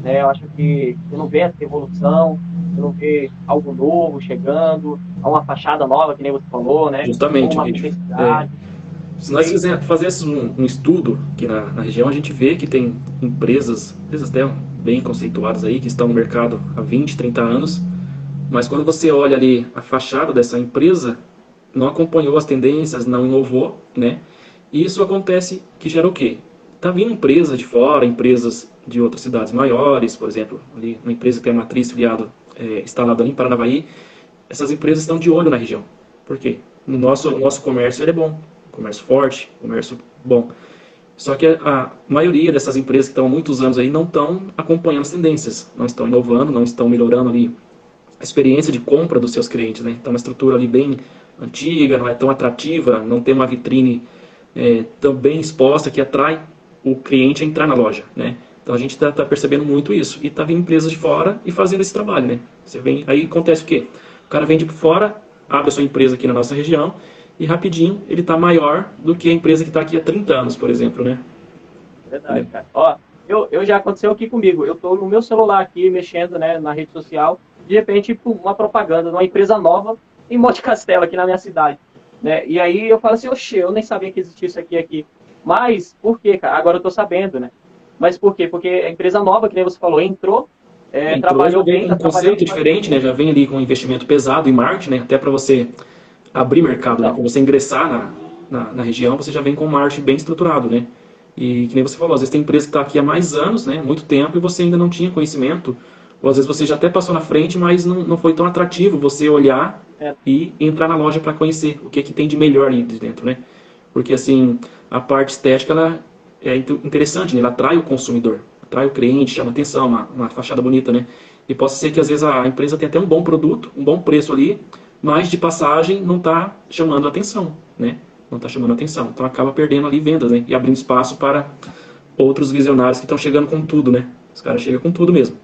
S1: né? Eu acho que você não vê essa evolução, você não vê algo novo chegando, uma fachada nova, que nem você falou, né? Ou
S2: Justamente,
S1: uma
S2: Richard.
S1: publicidade.
S2: Se nós fizéssemos um estudo aqui na região, a gente vê que tem empresas até bem conceituadas aí, que estão no mercado há 20, 30 anos, mas quando você olha ali a fachada dessa empresa, não acompanhou as tendências, não inovou, né? E isso acontece que gera o quê? Tá vindo empresas de fora, empresas de outras cidades maiores, por exemplo, ali uma empresa que tem a matriz filiado instalada ali em Paranavaí, essas empresas estão de olho na região. Por quê? O nosso comércio ele é bom, comércio forte, comércio bom. Só que a maioria dessas empresas que estão há muitos anos aí não estão acompanhando as tendências, não estão inovando, não estão melhorando ali a experiência de compra dos seus clientes, né? Então, uma estrutura ali bem antiga, não é tão atrativa, não tem uma vitrine tão bem exposta que atrai o cliente a entrar na loja, né? Então, a gente está percebendo muito isso. E está vindo empresas de fora e fazendo esse trabalho, né? Aí acontece o quê? O cara vem de fora, abre a sua empresa aqui na nossa região e rapidinho ele está maior do que a empresa que está aqui há 30 anos, por exemplo, né?
S1: Verdade, cara. Ó, eu já aconteceu aqui comigo. Eu tô no meu celular aqui, mexendo, né, na rede social, de repente, pum, uma propaganda de uma empresa nova em Monte Castelo, aqui na minha cidade. Né? E aí eu falo assim, oxe, eu nem sabia que existia isso aqui. Mas, por quê, cara? Agora eu tô sabendo, né? Mas por quê? Porque a empresa nova, que nem você falou, entrou, trabalhou bem,
S2: um conceito diferente, né? Já vem ali com um investimento pesado em marketing, né? Até para você abrir mercado, né? Para você ingressar na região, você já vem com um marketing bem estruturado, né? E que nem você falou, às vezes tem empresa que está aqui há mais anos, né? Muito tempo, e você ainda não tinha conhecimento, ou às vezes você já até passou na frente, mas não foi tão atrativo você olhar e entrar na loja para conhecer o que tem de melhor ali de dentro, né? Porque assim, a parte estética ela é interessante, né? Ela atrai o consumidor, atrai o cliente, chama atenção, uma fachada bonita, né? E pode ser que às vezes a empresa tenha até um bom produto, um bom preço ali, mas de passagem não está chamando a atenção, né? Não está chamando a atenção. Então acaba perdendo ali vendas, né? E abrindo espaço para outros visionários que estão chegando com tudo, né? Os caras chegam com tudo mesmo.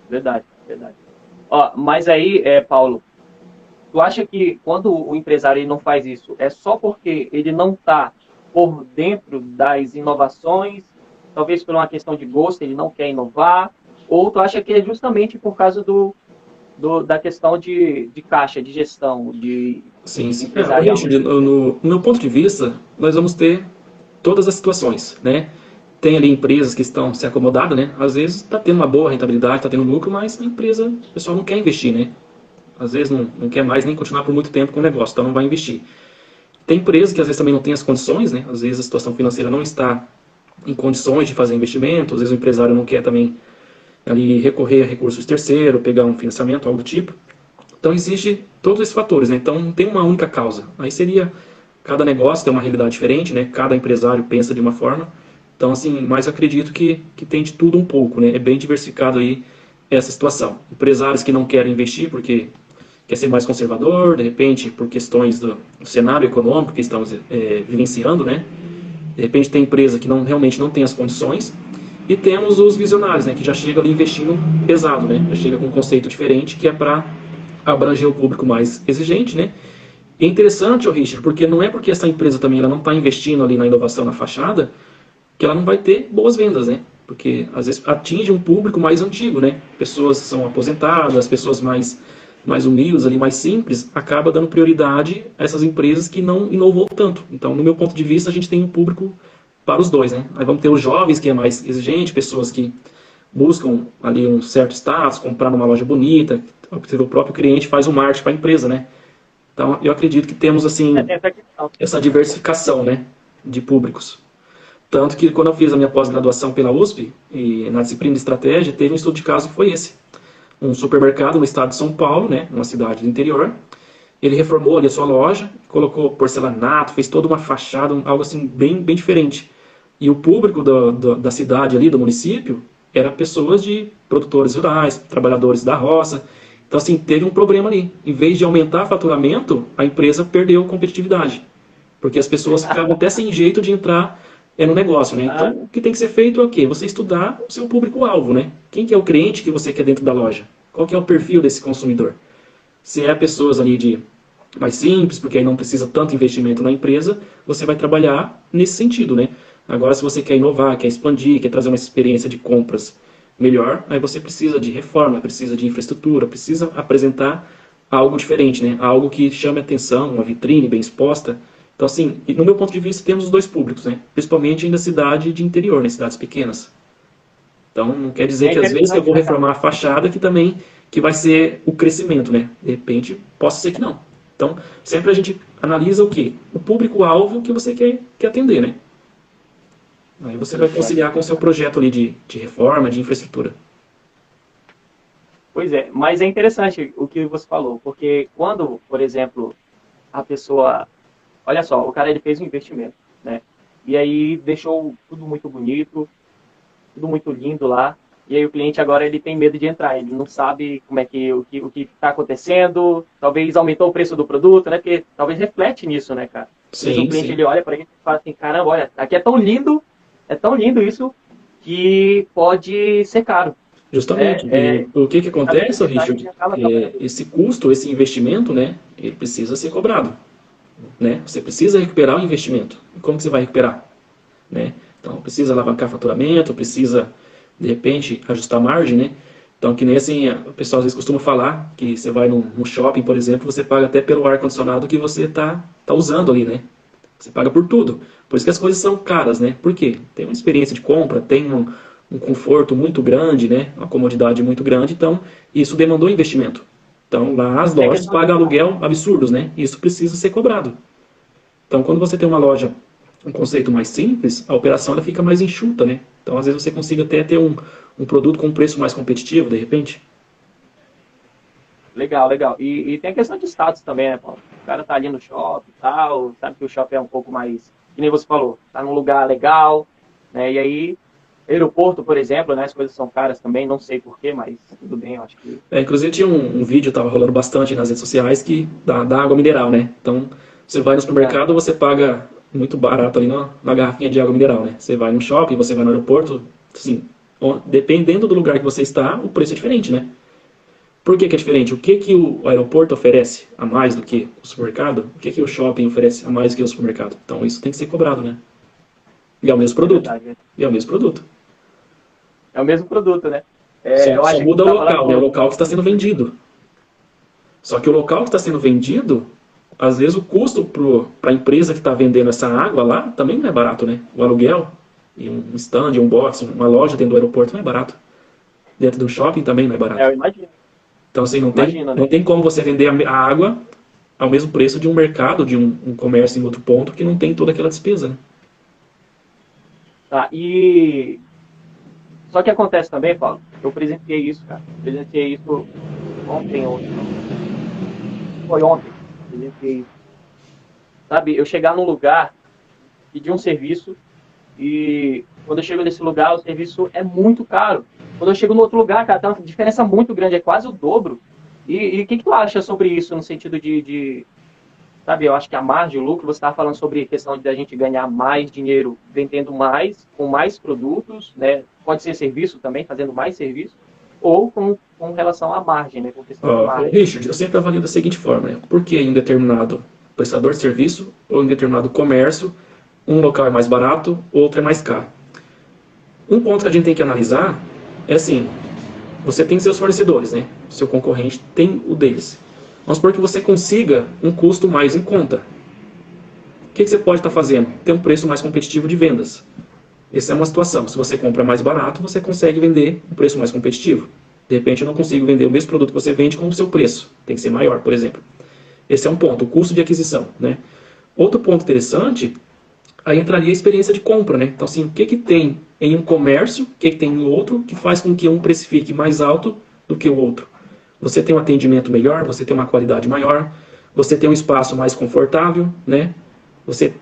S1: Verdade, verdade. Ó, mas aí, Paulo, tu acha que quando o empresário ele não faz isso, é só porque ele não está por dentro das inovações, talvez por uma questão de gosto, ele não quer inovar, ou tu acha que é justamente por causa da questão de caixa, de gestão, de
S2: sim.
S1: empresarial?
S2: No meu ponto de vista, nós vamos ter todas as situações, né? Tem ali empresas que estão se acomodando, né? Às vezes está tendo uma boa rentabilidade, está tendo lucro, mas a empresa, o pessoal não quer investir, né? Às vezes não quer mais nem continuar por muito tempo com o negócio, então não vai investir. Tem empresas que às vezes também não tem as condições, né? Às vezes a situação financeira não está em condições de fazer investimento, às vezes o empresário não quer também ali recorrer a recursos terceiros, pegar um financiamento, algo do tipo. Então existe todos esses fatores, né? Então não tem uma única causa. Aí seria cada negócio tem uma realidade diferente, né? Cada empresário pensa de uma forma. Então, assim, mas eu acredito que tem de tudo um pouco, né? É bem diversificado aí essa situação. Empresários que não querem investir porque quer ser mais conservador, de repente por questões do cenário econômico que estamos vivenciando, né? De repente tem empresa que realmente não tem as condições. E temos os visionários, né? Que já chega ali investindo pesado, né? Já chega com um conceito diferente que é para abranger o público mais exigente, né? E é interessante, Richard, porque não é porque essa empresa também ela não está investindo ali na inovação na fachada que ela não vai ter boas vendas, né? Porque às vezes atinge um público mais antigo, né? Pessoas são aposentadas, pessoas mais humildes, ali, mais simples, acaba dando prioridade a essas empresas que não inovou tanto. Então, no meu ponto de vista, a gente tem um público para os dois, né? Aí vamos ter os jovens, que é mais exigente, pessoas que buscam ali um certo status, comprar numa loja bonita, o próprio cliente faz o marketing para a empresa, né? Então, eu acredito que temos, assim, essa diversificação, né, de públicos. Tanto que, quando eu fiz a minha pós-graduação pela USP, e na disciplina de estratégia, teve um estudo de caso que foi esse. Um supermercado no estado de São Paulo, né, uma cidade do interior, ele reformou ali a sua loja, colocou porcelanato, fez toda uma fachada, algo assim bem diferente. E o público da cidade ali, do município, era pessoas de produtores rurais, trabalhadores da roça. Então, assim, teve um problema ali. Em vez de aumentar o faturamento, a empresa perdeu competitividade. Porque as pessoas ficavam até sem jeito de entrar no negócio, né? Então, o que tem que ser feito é o quê? Você estudar o seu público-alvo, né? Quem que é o cliente que você quer dentro da loja? Qual que é o perfil desse consumidor? Se é pessoas ali de mais simples, porque aí não precisa tanto investimento na empresa, você vai trabalhar nesse sentido, né? Agora, se você quer inovar, quer expandir, quer trazer uma experiência de compras melhor, aí você precisa de reforma, precisa de infraestrutura, precisa apresentar algo diferente, né? Algo que chame atenção, uma vitrine bem exposta. Então, assim, no meu ponto de vista, temos os dois públicos, né? Principalmente na cidade de interior, nas cidades pequenas. Então, não quer dizer que às vezes eu vou reformar a fachada que vai ser o crescimento, né? De repente, possa ser que não. Então, sempre a gente analisa o quê? O público-alvo que você quer atender, né? Aí você vai conciliar com o seu projeto ali de reforma, de infraestrutura.
S1: Pois é, mas é interessante o que você falou, porque quando, por exemplo, a pessoa... Olha só, o cara ele fez um investimento, né? E aí deixou tudo muito bonito, tudo muito lindo lá. E aí o cliente agora ele tem medo de entrar, ele não sabe como é que o que está acontecendo, talvez aumentou o preço do produto, né? Porque talvez reflete nisso, né, cara? Sim, o cliente ele olha para ele e fala assim, caramba, olha, aqui é tão lindo isso que pode ser caro.
S2: Justamente. O que acontece, Richard? Esse custo, esse investimento, né? Ele precisa ser cobrado. Né? Você precisa recuperar o investimento. E como que você vai recuperar? Né? Então, precisa alavancar faturamento, precisa, de repente, ajustar a margem, né? Então, que nem assim, o pessoal às vezes costuma falar que você vai no shopping, por exemplo, você paga até pelo ar-condicionado que você tá usando ali, né? Você paga por tudo. Por isso que as coisas são caras, né? Por quê? Tem uma experiência de compra, tem um conforto muito grande, né? Uma comodidade muito grande, então isso demandou investimento. Então, lá as lojas pagam aluguel absurdos, né? Isso precisa ser cobrado. Então, quando você tem uma loja, um conceito mais simples, a operação ela fica mais enxuta, né? Então, às vezes você consiga até ter um produto com um preço mais competitivo, de repente.
S1: Legal. E tem a questão de status também, né, Paulo? O cara tá ali no shopping e tal, sabe que o shopping é um pouco mais, que nem você falou, tá num lugar legal, né? E aí, aeroporto, por exemplo, né? As coisas são caras também, não sei porquê, mas tudo bem, eu acho que...
S2: Inclusive tinha um vídeo, tava rolando bastante nas redes sociais, que da água mineral, né? Então, você vai no supermercado, você paga muito barato ali na garrafinha de água mineral, né? Você vai no shopping, você vai no aeroporto, assim, dependendo do lugar que você está, o preço é diferente, né? Por que é diferente? O que o aeroporto oferece a mais do que o supermercado? O que o shopping oferece a mais do que o supermercado? Então, isso tem que ser cobrado, né? E é o mesmo produto. E é o mesmo produto.
S1: É o mesmo produto, né?
S2: Só muda o local, né? O local que está sendo vendido. Só que o local que está sendo vendido, às vezes o custo para a empresa que está vendendo essa água lá também não é barato, né? O aluguel, e um stand, um box, uma loja dentro do aeroporto não é barato. Dentro do shopping também não é barato.
S1: Eu imagino.
S2: Então, assim, não tem como você vender a água ao mesmo preço de um mercado, de um comércio em outro ponto, que não tem toda aquela despesa, né?
S1: Tá, e... Só que acontece também, Paulo, eu presenciei isso, cara. Presenciei isso ontem. Foi ontem. Presenciei isso. sabe, eu chegar num lugar, pedir um serviço, e quando eu chego nesse lugar, o serviço é muito caro. Quando eu chego no outro lugar, cara, tem uma diferença muito grande, é quase o dobro. E o que tu acha sobre isso, no sentido sabe, eu acho que a margem, o lucro, você estava falando sobre a questão de a gente ganhar mais dinheiro vendendo mais, com mais produtos, né? Pode ser serviço também, fazendo mais serviço, ou com relação à margem, né? Com questão de margem.
S2: Richard, eu sempre avalio da seguinte forma, né? Por que em um determinado prestador de serviço ou em determinado comércio, um local é mais barato, outro é mais caro? Um ponto que a gente tem que analisar é assim, você tem seus fornecedores, né? Seu concorrente tem o deles. Vamos supor que você consiga um custo mais em conta. O que você pode estar fazendo? Ter um preço mais competitivo de vendas. Essa é uma situação. Se você compra mais barato, você consegue vender um preço mais competitivo. De repente, eu não consigo vender o mesmo produto que você vende com o seu preço. Tem que ser maior, por exemplo. Esse é um ponto, o custo de aquisição, né? Outro ponto interessante, aí entraria a experiência de compra, né? Então, assim, o que tem em um comércio, o que tem em outro, que faz com que um precifique mais alto do que o outro? Você tem um atendimento melhor, você tem uma qualidade maior, você tem um espaço mais confortável, né? Você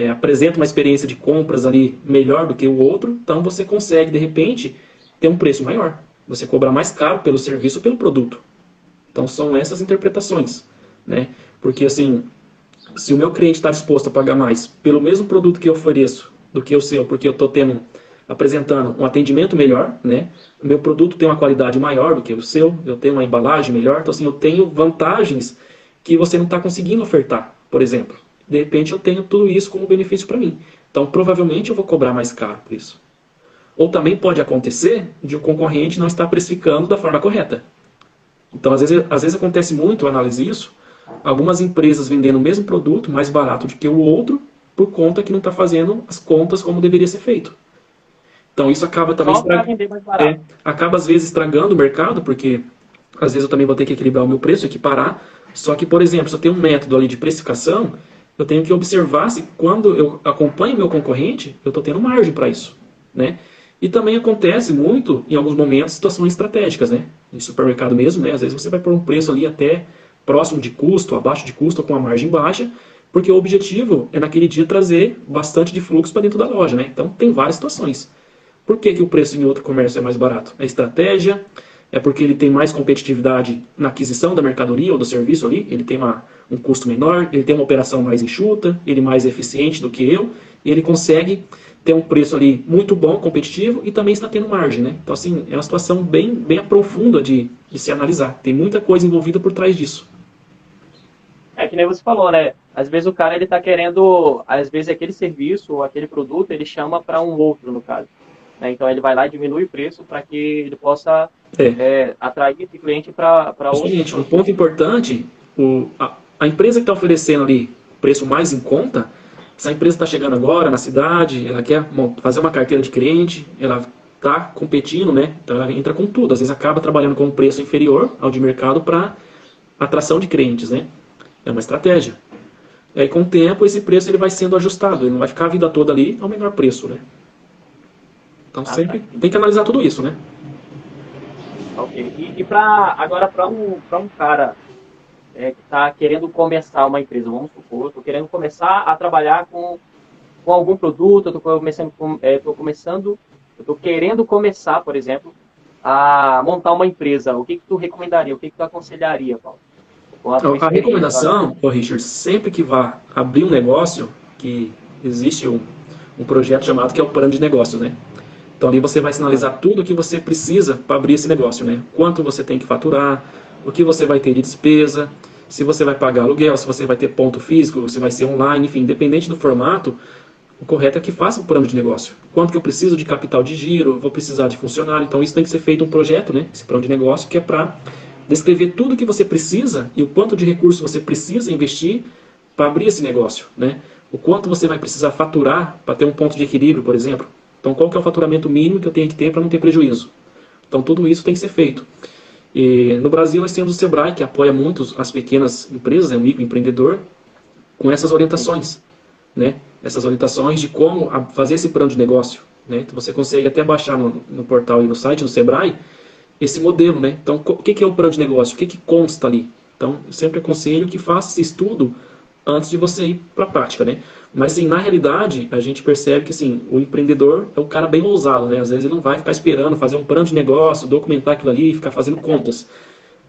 S2: apresenta uma experiência de compras ali melhor do que o outro, então você consegue, de repente, ter um preço maior. Você cobrar mais caro pelo serviço ou pelo produto. Então são essas interpretações, né? Porque assim, se o meu cliente está disposto a pagar mais pelo mesmo produto que eu ofereço do que o seu, porque eu estou apresentando um atendimento melhor, né? O meu produto tem uma qualidade maior do que o seu, eu tenho uma embalagem melhor, então assim, eu tenho vantagens que você não está conseguindo ofertar, por exemplo. De repente eu tenho tudo isso como benefício para mim. Então provavelmente eu vou cobrar mais caro por isso. Ou também pode acontecer de o concorrente não estar precificando da forma correta. Então às vezes acontece muito, eu analiso isso, algumas empresas vendendo o mesmo produto mais barato do que o outro, por conta que não está fazendo as contas como deveria ser feito. Então isso acaba também acaba às vezes estragando o mercado, porque às vezes eu também vou ter que equilibrar o meu preço, equiparar. Só que, por exemplo, se eu tenho um método ali de precificação, eu tenho que observar se quando eu acompanho o meu concorrente, eu estou tendo margem para isso, né? E também acontece muito, em alguns momentos, situações estratégicas, né? Em supermercado mesmo, né? Às vezes você vai pôr um preço ali até próximo de custo, abaixo de custo, ou com uma margem baixa, porque o objetivo é naquele dia trazer bastante de fluxo para dentro da loja, né? Então tem várias situações. Por que o preço em outro comércio é mais barato? É estratégia, é porque ele tem mais competitividade na aquisição da mercadoria ou do serviço ali, ele tem um custo menor, ele tem uma operação mais enxuta, ele é mais eficiente do que eu, e ele consegue ter um preço ali muito bom, competitivo, e também está tendo margem, né? Então, assim, é uma situação bem profunda de se analisar. Tem muita coisa envolvida por trás disso.
S1: É que nem você falou, né? Às vezes o cara ele tá querendo, às vezes aquele serviço ou aquele produto ele chama para um outro, no caso. Né? Então ele vai lá e diminui o preço para que ele possa atrair esse cliente para outro.
S2: Gente, um ponto importante, a empresa que está oferecendo ali preço mais em conta, essa empresa está chegando agora na cidade, ela quer fazer uma carteira de cliente, ela está competindo, né? Então ela entra com tudo, às vezes acaba trabalhando com um preço inferior ao de mercado para atração de clientes, né? É uma estratégia. E aí com o tempo esse preço ele vai sendo ajustado, ele não vai ficar a vida toda ali ao menor preço, né? Então sempre tem que analisar tudo isso, né?
S1: Ok. E agora para um cara que está querendo começar uma empresa, vamos supor, eu estou querendo começar a trabalhar com algum produto, eu estou querendo começar, por exemplo, a montar uma empresa. O que tu recomendaria? O que tu aconselharia, Paulo?
S2: A recomendação, Richard, sempre que vá abrir um negócio, que existe um projeto chamado que é o plano de negócio, né? Então ali você vai sinalizar tudo o que você precisa para abrir esse negócio, né? Quanto você tem que faturar, o que você vai ter de despesa, se você vai pagar aluguel, se você vai ter ponto físico, se vai ser online, enfim, independente do formato, o correto é que faça um plano de negócio. Quanto que eu preciso de capital de giro, vou precisar de funcionário, então isso tem que ser feito um projeto, né? Esse plano de negócio que é para descrever tudo o que você precisa e o quanto de recursos você precisa investir para abrir esse negócio, né? O quanto você vai precisar faturar para ter um ponto de equilíbrio, por exemplo. Então, qual que é o faturamento mínimo que eu tenho que ter para não ter prejuízo? Então, tudo isso tem que ser feito. E no Brasil, nós temos o Sebrae, que apoia muito as pequenas empresas, o microempreendedor, com essas orientações, né? Essas orientações de como fazer esse plano de negócio, né? Então, você consegue até baixar no portal e no site do Sebrae esse modelo, né? Então, o que é o plano de negócio? O que consta ali? Então, eu sempre aconselho que faça esse estudo antes de você ir para a prática, né? Mas, assim, na realidade, a gente percebe que, assim, o empreendedor é um cara bem ousado, né? Às vezes ele não vai ficar esperando fazer um plano de negócio, documentar aquilo ali e ficar fazendo contas.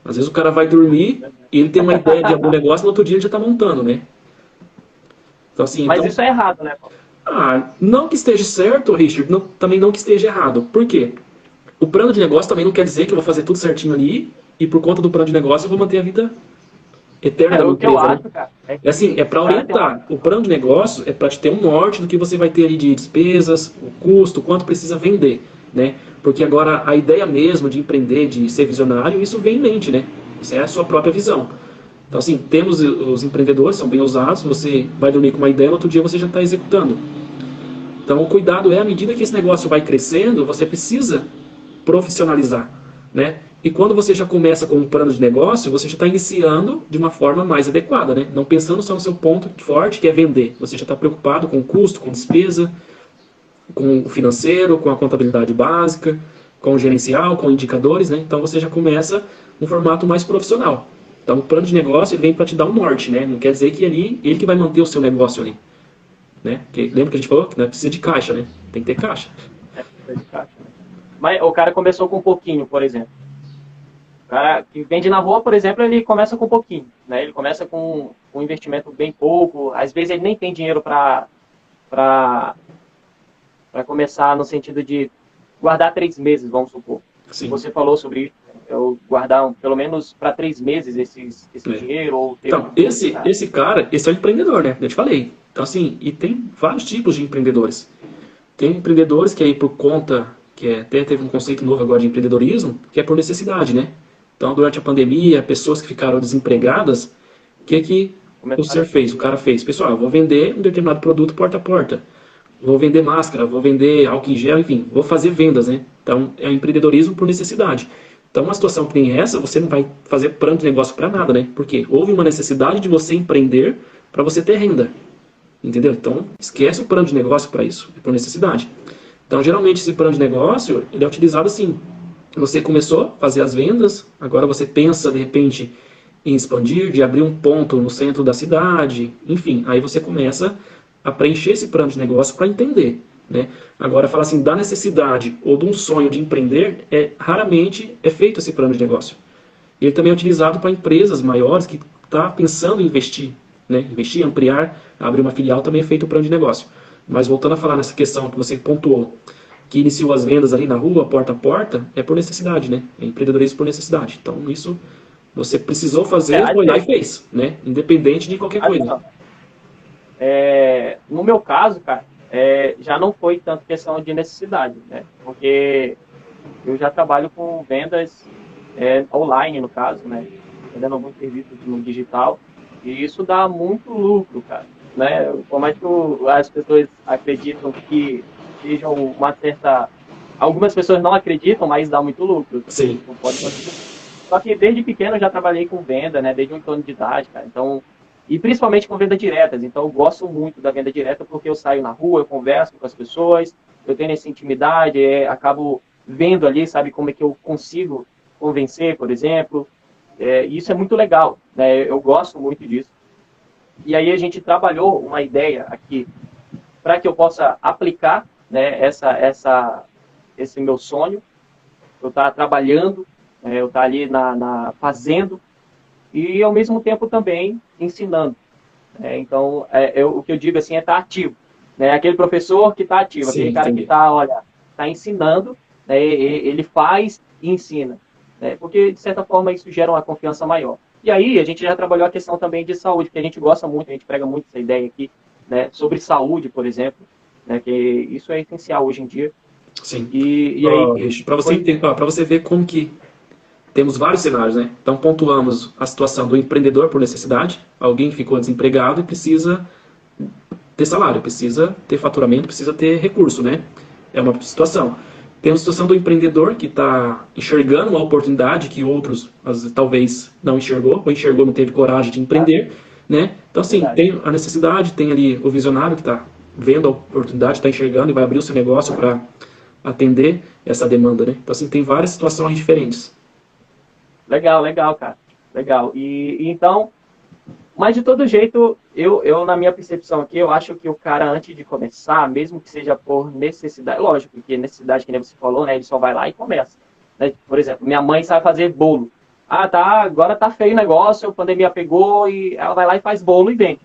S2: Às vezes o cara vai dormir e ele tem uma ideia de algum negócio, no outro dia ele já está montando, né? Então, assim,
S1: Mas isso é errado, né, Paulo?
S2: não que esteja certo, Richard, também não que esteja errado. Por quê? O plano de negócio também não quer dizer que eu vou fazer tudo certinho ali e por conta do plano de negócio eu vou manter a vida eterna da minha
S1: O que eu
S2: empresa, né?
S1: acho, cara,
S2: É assim, é para orientar. O plano de negócio é para te ter um norte do que você vai ter ali de despesas, o custo, quanto precisa vender, né? Porque agora a ideia mesmo de empreender, de ser visionário, isso vem em mente, né? Isso é a sua própria visão. Então, assim, temos os empreendedores, são bem ousados, você vai dormir com uma ideia, no outro dia você já está executando. Então, o cuidado é, à medida que esse negócio vai crescendo, você precisa profissionalizar, né? E quando você já começa com um plano de negócio, você já está iniciando de uma forma mais adequada, né? Não pensando só no seu ponto forte, que é vender. Você já está preocupado com o custo, com despesa, com o financeiro, com a contabilidade básica, com o gerencial, com indicadores, né? Então você já começa um formato mais profissional. Então o plano de negócio ele vem para te dar um norte, né? Não quer dizer que ele que vai manter o seu negócio ali, né? Porque, lembra que a gente falou que não precisa de caixa, né? Tem que ter caixa.
S1: Precisa de caixa, né? Mas o cara começou com um pouquinho, por exemplo. O cara que vende na rua, por exemplo, ele começa com um pouquinho, né? Ele começa com um investimento bem pouco. Às vezes ele nem tem dinheiro para começar no sentido de guardar 3 meses, vamos supor.
S2: Sim.
S1: Você falou sobre isso, eu guardar pelo menos para 3 meses esse dinheiro. Ou ter
S2: então, esse cara, esse é um empreendedor, né? Eu te falei. Então, assim, e tem vários tipos de empreendedores. Tem empreendedores que aí por conta, até teve um conceito novo agora de empreendedorismo, que é por necessidade, né? Então, durante a pandemia, pessoas que ficaram desempregadas, o que o cara fez? Pessoal, eu vou vender um determinado produto porta a porta. Vou vender máscara, vou vender álcool em gel, enfim, vou fazer vendas, né? Então, é empreendedorismo por necessidade. Então, uma situação que nem essa, você não vai fazer plano de negócio para nada, né? Porque houve uma necessidade de você empreender para você ter renda. Entendeu? Então, esquece o plano de negócio para isso, é por necessidade. Então, geralmente, esse plano de negócio, ele é utilizado assim. Você começou a fazer as vendas, agora você pensa, de repente, em expandir, de abrir um ponto no centro da cidade, enfim, aí você começa a preencher esse plano de negócio para entender, né? Agora, fala assim, da necessidade ou de um sonho de empreender, raramente é feito esse plano de negócio. Ele também é utilizado para empresas maiores que estão pensando em investir, né? Investir, ampliar, abrir uma filial, também é feito o plano de negócio. Mas voltando a falar nessa questão que você pontuou, que iniciou as vendas ali na rua, porta a porta, é por necessidade, né? É empreendedorismo por necessidade. Então, isso você precisou fazer, foi lá e fez, né? Independente de qualquer coisa.
S1: No meu caso, cara, já não foi tanto questão de necessidade, né? Porque eu já trabalho com vendas online, no caso, né? Vendendo alguns serviços no digital, e isso dá muito lucro, cara, né? Por mais que as pessoas acreditam que sejam uma certa... Algumas pessoas não acreditam, mas dá muito lucro.
S2: Sim.
S1: Não pode conseguir. Só que desde pequeno eu já trabalhei com venda, né? Desde 8 anos de idade, cara. Então, e principalmente com vendas diretas. Então, eu gosto muito da venda direta porque eu saio na rua, eu converso com as pessoas, eu tenho essa intimidade, acabo vendo ali, sabe, como é que eu consigo convencer, por exemplo. Isso é muito legal, né? Eu gosto muito disso. E aí a gente trabalhou uma ideia aqui para que eu possa aplicar, né, esse meu sonho. Eu estar trabalhando, eu estar ali fazendo e ao mesmo tempo também ensinando. Então, o que eu digo assim é estar ativo, né? Aquele professor que está ativo,
S2: Sim,
S1: aquele cara
S2: entendi.
S1: que está ensinando, né? Ele faz e ensina, né? Porque de certa forma isso gera uma confiança maior. E aí a gente já trabalhou a questão também de saúde, que a gente gosta muito, a gente prega muito essa ideia aqui, né? Sobre saúde, por exemplo, né? Que isso é essencial hoje em dia.
S2: Sim.
S1: E aí,
S2: para você ver como que temos vários cenários, né? Então pontuamos a situação do empreendedor por necessidade, alguém que ficou desempregado e precisa ter salário, precisa ter faturamento, precisa ter recurso, né? É uma situação. Temos a situação do empreendedor que está enxergando uma oportunidade que outros talvez não enxergou, ou enxergou não teve coragem de empreender, né? Então assim, tem a necessidade, tem ali o visionário que está vendo a oportunidade, está enxergando e vai abrir o seu negócio para atender essa demanda, né? Então assim, tem várias situações diferentes.
S1: Legal, cara. Legal. E então, Mas de todo jeito, na minha percepção aqui, eu acho que o cara, antes de começar, mesmo que seja por necessidade, lógico que necessidade, que nem você falou, né? Ele só vai lá e começa. Né? Por exemplo, minha mãe sabe fazer bolo. Ah, tá, agora tá feio o negócio, a pandemia pegou e ela vai lá e faz bolo e vende.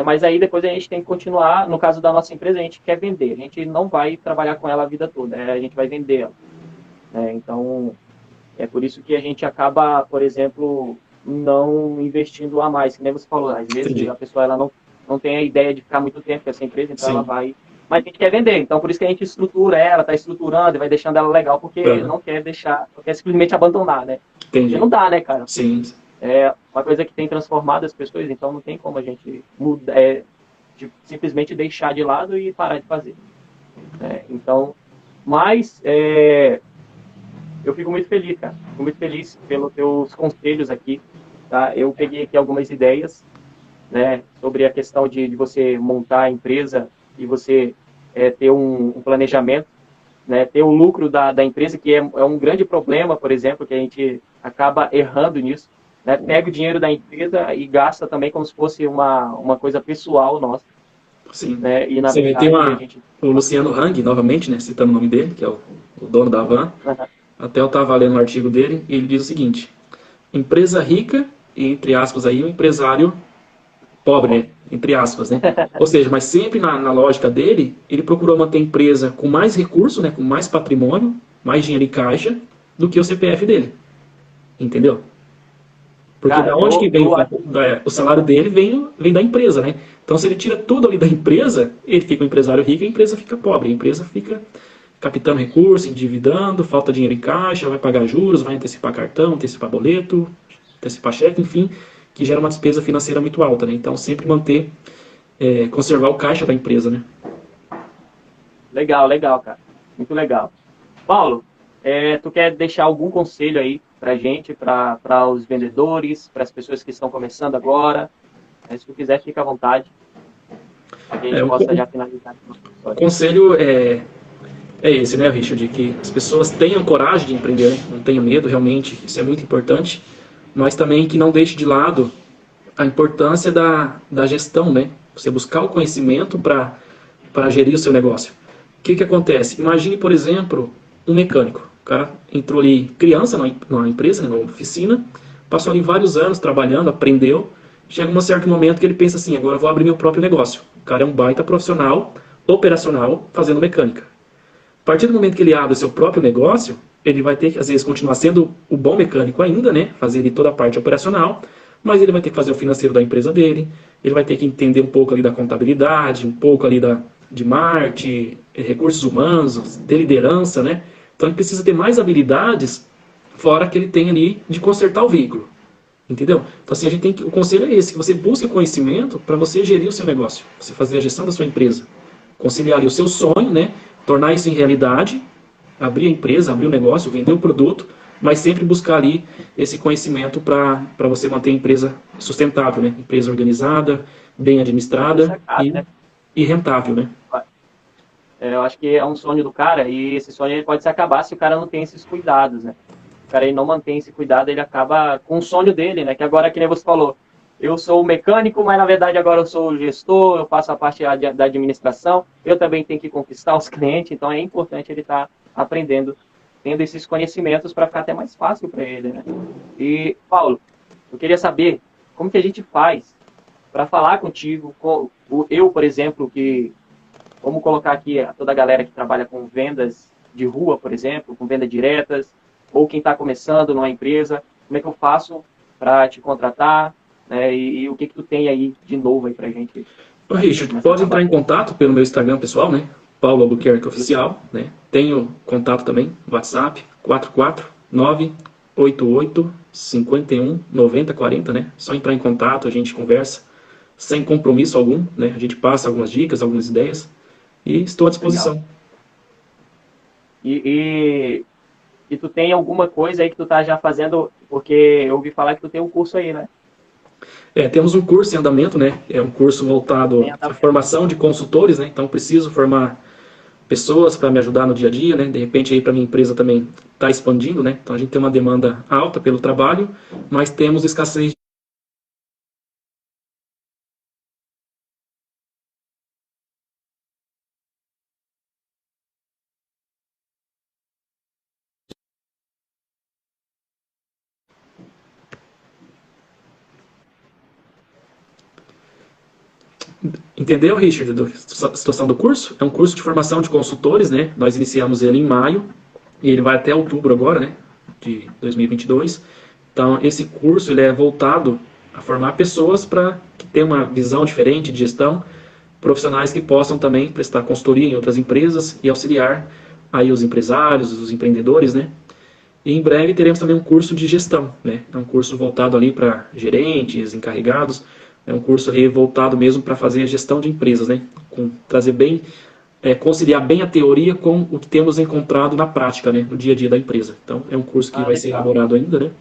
S1: Mas aí depois a gente tem que continuar, no caso da nossa empresa, a gente quer vender. A gente não vai trabalhar com ela a vida toda, a gente vai vender ela. Então, é por isso que a gente acaba, por exemplo, não investindo a mais, que nem você falou. Às vezes
S2: Entendi.
S1: a pessoa ela não tem a ideia de ficar muito tempo com essa empresa, então
S2: Sim.
S1: ela vai... Mas a gente quer vender, então por isso que a gente estrutura ela, está estruturando e vai deixando ela legal, porque não quer deixar, não quer simplesmente abandonar, né?
S2: Entendi.
S1: Porque não dá, né, cara?
S2: Sim.
S1: É uma coisa que tem transformado as pessoas, então não tem como a gente mudar, simplesmente deixar de lado e parar de fazer. Então, mas eu fico muito feliz, cara. Fico muito feliz pelos teus conselhos aqui, tá? Eu peguei aqui algumas ideias, né, sobre a questão de você montar a empresa e você ter um planejamento, né, ter o lucro da empresa, que é um grande problema, por exemplo, que a gente acaba errando nisso. Né? Pega o dinheiro da empresa e gasta também como se fosse uma coisa pessoal nossa.
S2: Sim.
S1: Né? E na
S2: Você
S1: verdade,
S2: tem o Luciano Hang, novamente, né, citando o nome dele, que é o dono da Havan. Até eu estava lendo um artigo dele e ele diz o seguinte: empresa rica e, entre aspas, aí, o empresário pobre, né? Entre aspas, né? Ou seja, mas sempre na lógica dele, ele procurou manter a empresa com mais recurso, né, com mais patrimônio, mais dinheiro em caixa, do que o CPF dele. Entendeu? Porque
S1: cara,
S2: da onde que vem o salário dele vem da empresa, né? Então, se ele tira tudo ali da empresa, ele fica um empresário rico e a empresa fica pobre. A empresa fica captando recurso, endividando, falta dinheiro em caixa, vai pagar juros, vai antecipar cartão, antecipar boleto, antecipar cheque, enfim, que gera uma despesa financeira muito alta, né? Então, sempre manter, conservar o caixa da empresa, né?
S1: Legal, cara. Muito legal. Paulo, tu quer deixar algum conselho aí pra gente, para os vendedores, para as pessoas que estão começando agora? Se tu quiser, fica à vontade. Para que a gente possa já finalizar.
S2: O conselho é esse, né, Richard? Que as pessoas tenham coragem de empreender, né? Não tenham medo, realmente, isso é muito importante. Mas também que não deixe de lado a importância da gestão, né? Você buscar o conhecimento para gerir o seu negócio. O que acontece? Imagine, por exemplo, um mecânico. O cara entrou ali criança numa empresa, numa oficina, passou ali vários anos trabalhando, aprendeu. Chega um certo momento que ele pensa assim: agora eu vou abrir meu próprio negócio. O cara é um baita profissional, operacional, fazendo mecânica. A partir do momento que ele abre o seu próprio negócio, ele vai ter que, às vezes, continuar sendo o bom mecânico ainda, né? Fazer ali toda a parte operacional, mas ele vai ter que fazer o financeiro da empresa dele, ele vai ter que entender um pouco ali da contabilidade, um pouco ali de marketing, recursos humanos, de liderança, né? Então ele precisa ter mais habilidades fora que ele tem ali de consertar o veículo. Entendeu? Então assim, o conselho é esse, que você busque conhecimento para você gerir o seu negócio, você fazer a gestão da sua empresa, conciliar ali o seu sonho, né? Tornar isso em realidade, abrir a empresa, abrir o negócio, vender o produto, mas sempre buscar ali esse conhecimento para você manter a empresa sustentável, né? Empresa organizada, bem administrada e rentável, né?
S1: Eu acho que é um sonho do cara, e esse sonho ele pode se acabar se o cara não tem esses cuidados, né? O cara ele não mantém esse cuidado, ele acaba com o sonho dele, né? Que agora, que nem você falou, eu sou o mecânico, mas na verdade agora eu sou o gestor, eu faço a parte da administração, eu também tenho que conquistar os clientes, então é importante ele estar aprendendo, tendo esses conhecimentos para ficar até mais fácil para ele, né? E, Paulo, eu queria saber como que a gente faz para falar contigo, eu, por exemplo, que vamos colocar aqui toda a galera que trabalha com vendas de rua, por exemplo, com vendas diretas, ou quem está começando numa empresa, como é que eu faço para te contratar, né? E o que tu tem aí de novo aí pra gente?
S2: Ô, Richard, pode entrar em contato pelo meu Instagram pessoal, né? Paulo Albuquerque Oficial, né? Tenho contato também, WhatsApp, 44988519040, né? Só entrar em contato, a gente conversa, sem compromisso algum, né? A gente passa algumas dicas, algumas ideias, e estou à disposição.
S1: E tu tem alguma coisa aí que tu tá já fazendo, porque eu ouvi falar que tu tem um curso aí, né?
S2: Temos um curso em andamento, né? É um curso voltado à formação de consultores, né? Então preciso formar pessoas para me ajudar no dia a dia, né? De repente aí para minha empresa também está expandindo, né? Então a gente tem uma demanda alta pelo trabalho, mas temos escassez Entendeu, Richard, da situação do curso? É um curso de formação de consultores, né? Nós iniciamos ele em maio e ele vai até outubro agora, né? De 2022. Então, esse curso ele é voltado a formar pessoas para que tenham uma visão diferente de gestão, profissionais que possam também prestar consultoria em outras empresas e auxiliar aí os empresários, os empreendedores, né? E em breve teremos também um curso de gestão, né? É um curso voltado ali para gerentes, encarregados, é um curso ali voltado mesmo para fazer a gestão de empresas, né? Trazer bem, conciliar bem a teoria com o que temos encontrado na prática, né? No dia a dia da empresa. Então é um curso que vai ser
S1: Legal.
S2: elaborado ainda, né?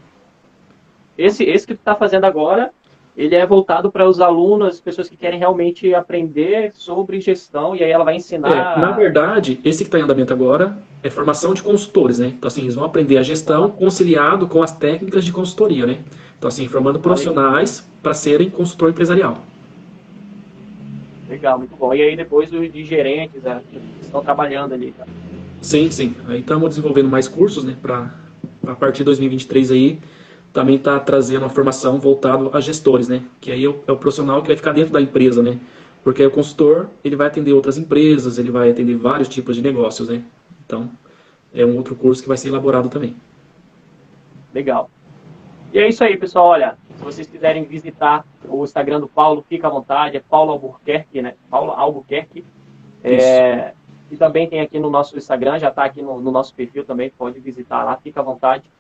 S1: Esse que tu está fazendo agora, ele é voltado para os alunos, as pessoas que querem realmente aprender sobre gestão, e aí ela vai
S2: Na
S1: ensinar...
S2: verdade, esse que está em andamento agora é formação de consultores, né? Então, assim, eles vão aprender a gestão conciliado com as técnicas de consultoria, né? Então, assim, formando profissionais para serem consultor empresarial.
S1: Legal, muito bom. E aí depois os de gerentes, que estão trabalhando ali, tá?
S2: Sim, sim. Aí estamos desenvolvendo mais cursos, né? Para a partir de 2023 aí também tá trazendo uma formação voltado a gestores, né? Que aí é o profissional que vai ficar dentro da empresa, né? Porque aí o consultor, ele vai atender outras empresas, ele vai atender vários tipos de negócios, né? Então, é um outro curso que vai ser elaborado também.
S1: Legal. E é isso aí, pessoal. Olha, se vocês quiserem visitar o Instagram do Paulo, fica à vontade. É Paulo Albuquerque, né? Paulo Albuquerque.
S2: Isso.
S1: E também tem aqui no nosso Instagram, já está aqui no nosso perfil também, pode visitar lá, fica à vontade.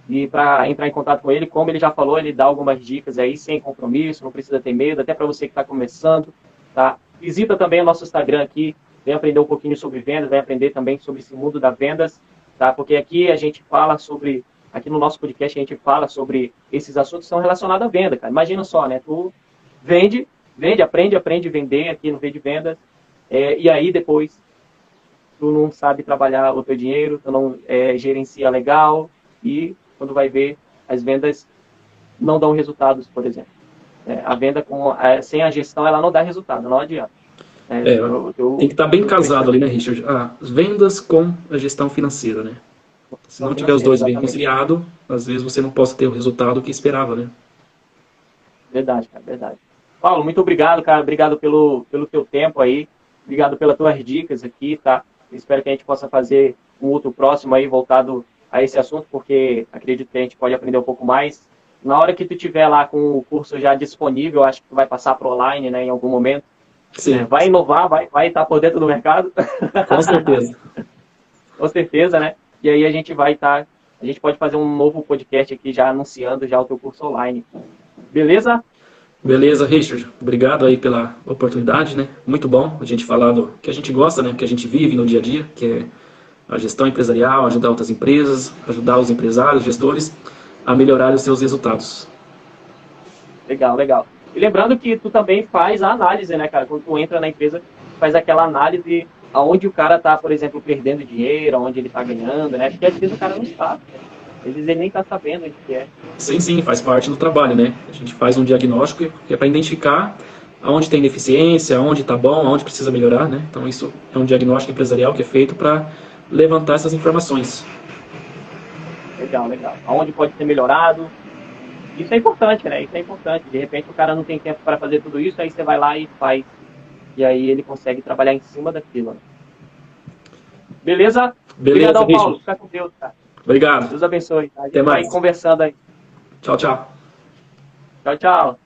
S1: E para entrar em contato com ele, como ele já falou, ele dá algumas dicas aí, sem compromisso, não precisa ter medo, até para você que está começando, tá? Visita também o nosso Instagram aqui, vem aprender um pouquinho sobre vendas, vem aprender também sobre esse mundo das vendas, tá? Porque aqui a gente fala sobre, aqui no nosso podcast a gente fala sobre esses assuntos que são relacionados à venda, cara. Imagina só, né? Tu aprende a vender aqui no Vende Vendas, e aí depois tu não sabe trabalhar o teu dinheiro, tu não gerencia legal, e quando vai ver, as vendas não dão resultados, por exemplo. A venda sem a gestão, ela não dá resultado, não adianta.
S2: Tem que estar bem casado ali, né, Richard? As vendas com a gestão financeira, né? Se não tiver os dois bem conciliados, às vezes você não possa ter o resultado que esperava, né?
S1: Verdade, cara, verdade. Paulo, muito obrigado, cara. Obrigado pelo teu tempo aí. Obrigado pelas tuas dicas aqui, tá? Espero que a gente possa fazer um outro próximo aí voltado a esse assunto, porque acredito que a gente pode aprender um pouco mais. Na hora que tu tiver lá com o curso já disponível, acho que tu vai passar para online, né, em algum momento.
S2: Sim.
S1: Vai inovar, vai estar por dentro do mercado.
S2: Com certeza.
S1: Com certeza, né? E aí a gente a gente pode fazer um novo podcast aqui já anunciando já o teu curso online. Beleza?
S2: Beleza, Richard. Obrigado aí pela oportunidade, né? Muito bom a gente falar do que a gente gosta, né? Que a gente vive no dia a dia, que é a gestão empresarial, ajudar outras empresas, ajudar os empresários, gestores a melhorar os seus resultados.
S1: Legal, legal. E lembrando que tu também faz a análise, né, cara? Quando tu entra na empresa, faz aquela análise aonde o cara tá, por exemplo, perdendo dinheiro, aonde ele tá ganhando, né? Porque às vezes o cara não sabe, né? Às vezes ele nem tá sabendo o que é.
S2: Sim, sim, faz parte do trabalho, né? A gente faz um diagnóstico que é para identificar aonde tem deficiência, aonde está bom, aonde precisa melhorar, né? Então isso é um diagnóstico empresarial que é feito para levantar essas informações.
S1: Legal, legal. Aonde pode ser melhorado. Isso é importante, né? Isso é importante. De repente o cara não tem tempo para fazer tudo isso, aí você vai lá e faz. E aí ele consegue trabalhar em cima daquilo. Né? Beleza?
S2: Beleza,
S1: obrigadão, Paulo. Fica com Deus, cara.
S2: Obrigado.
S1: Deus abençoe. Tá? A gente
S2: Até
S1: vai
S2: mais.
S1: conversando aí.
S2: Tchau, tchau.
S1: Tchau, tchau.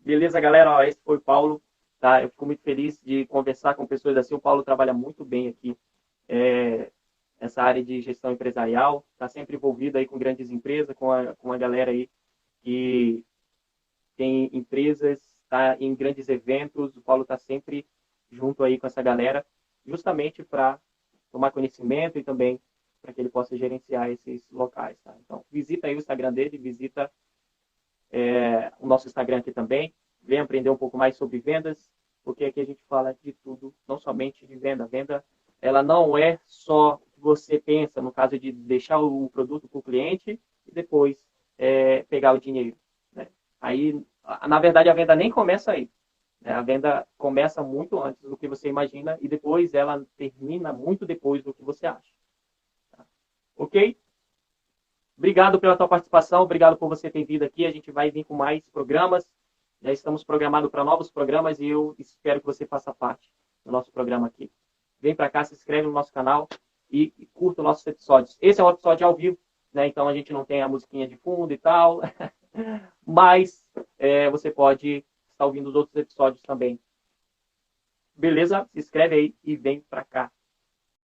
S1: Beleza, galera? Ó, esse foi o Paulo. Tá? Eu fico muito feliz de conversar com pessoas assim. O Paulo trabalha muito bem aqui. Essa área de gestão empresarial. Está sempre envolvido aí com grandes empresas, com a galera aí que tem empresas, está em grandes eventos. O Paulo está sempre junto aí com essa galera, justamente para tomar conhecimento e também para que ele possa gerenciar esses locais. Tá? Então, visita aí o Instagram dele, visita o nosso Instagram aqui também, vem aprender um pouco mais sobre vendas, porque aqui a gente fala de tudo, não somente de venda. A venda, ela não é só o que você pensa, no caso de deixar o produto para o cliente e depois pegar o dinheiro. Né? Aí, na verdade, a venda nem começa aí. Né? A venda começa muito antes do que você imagina e depois ela termina muito depois do que você acha. Tá? Ok? Obrigado pela tua participação, obrigado por você ter vindo aqui. A gente vai vir com mais programas Já estamos programados para novos programas e eu espero que você faça parte do nosso programa aqui. Vem para cá, se inscreve no nosso canal e curta os nossos episódios. Esse é um episódio ao vivo, né? Então a gente não tem a musiquinha de fundo e tal, mas você pode estar ouvindo os outros episódios também. Beleza? Se inscreve aí e vem para cá.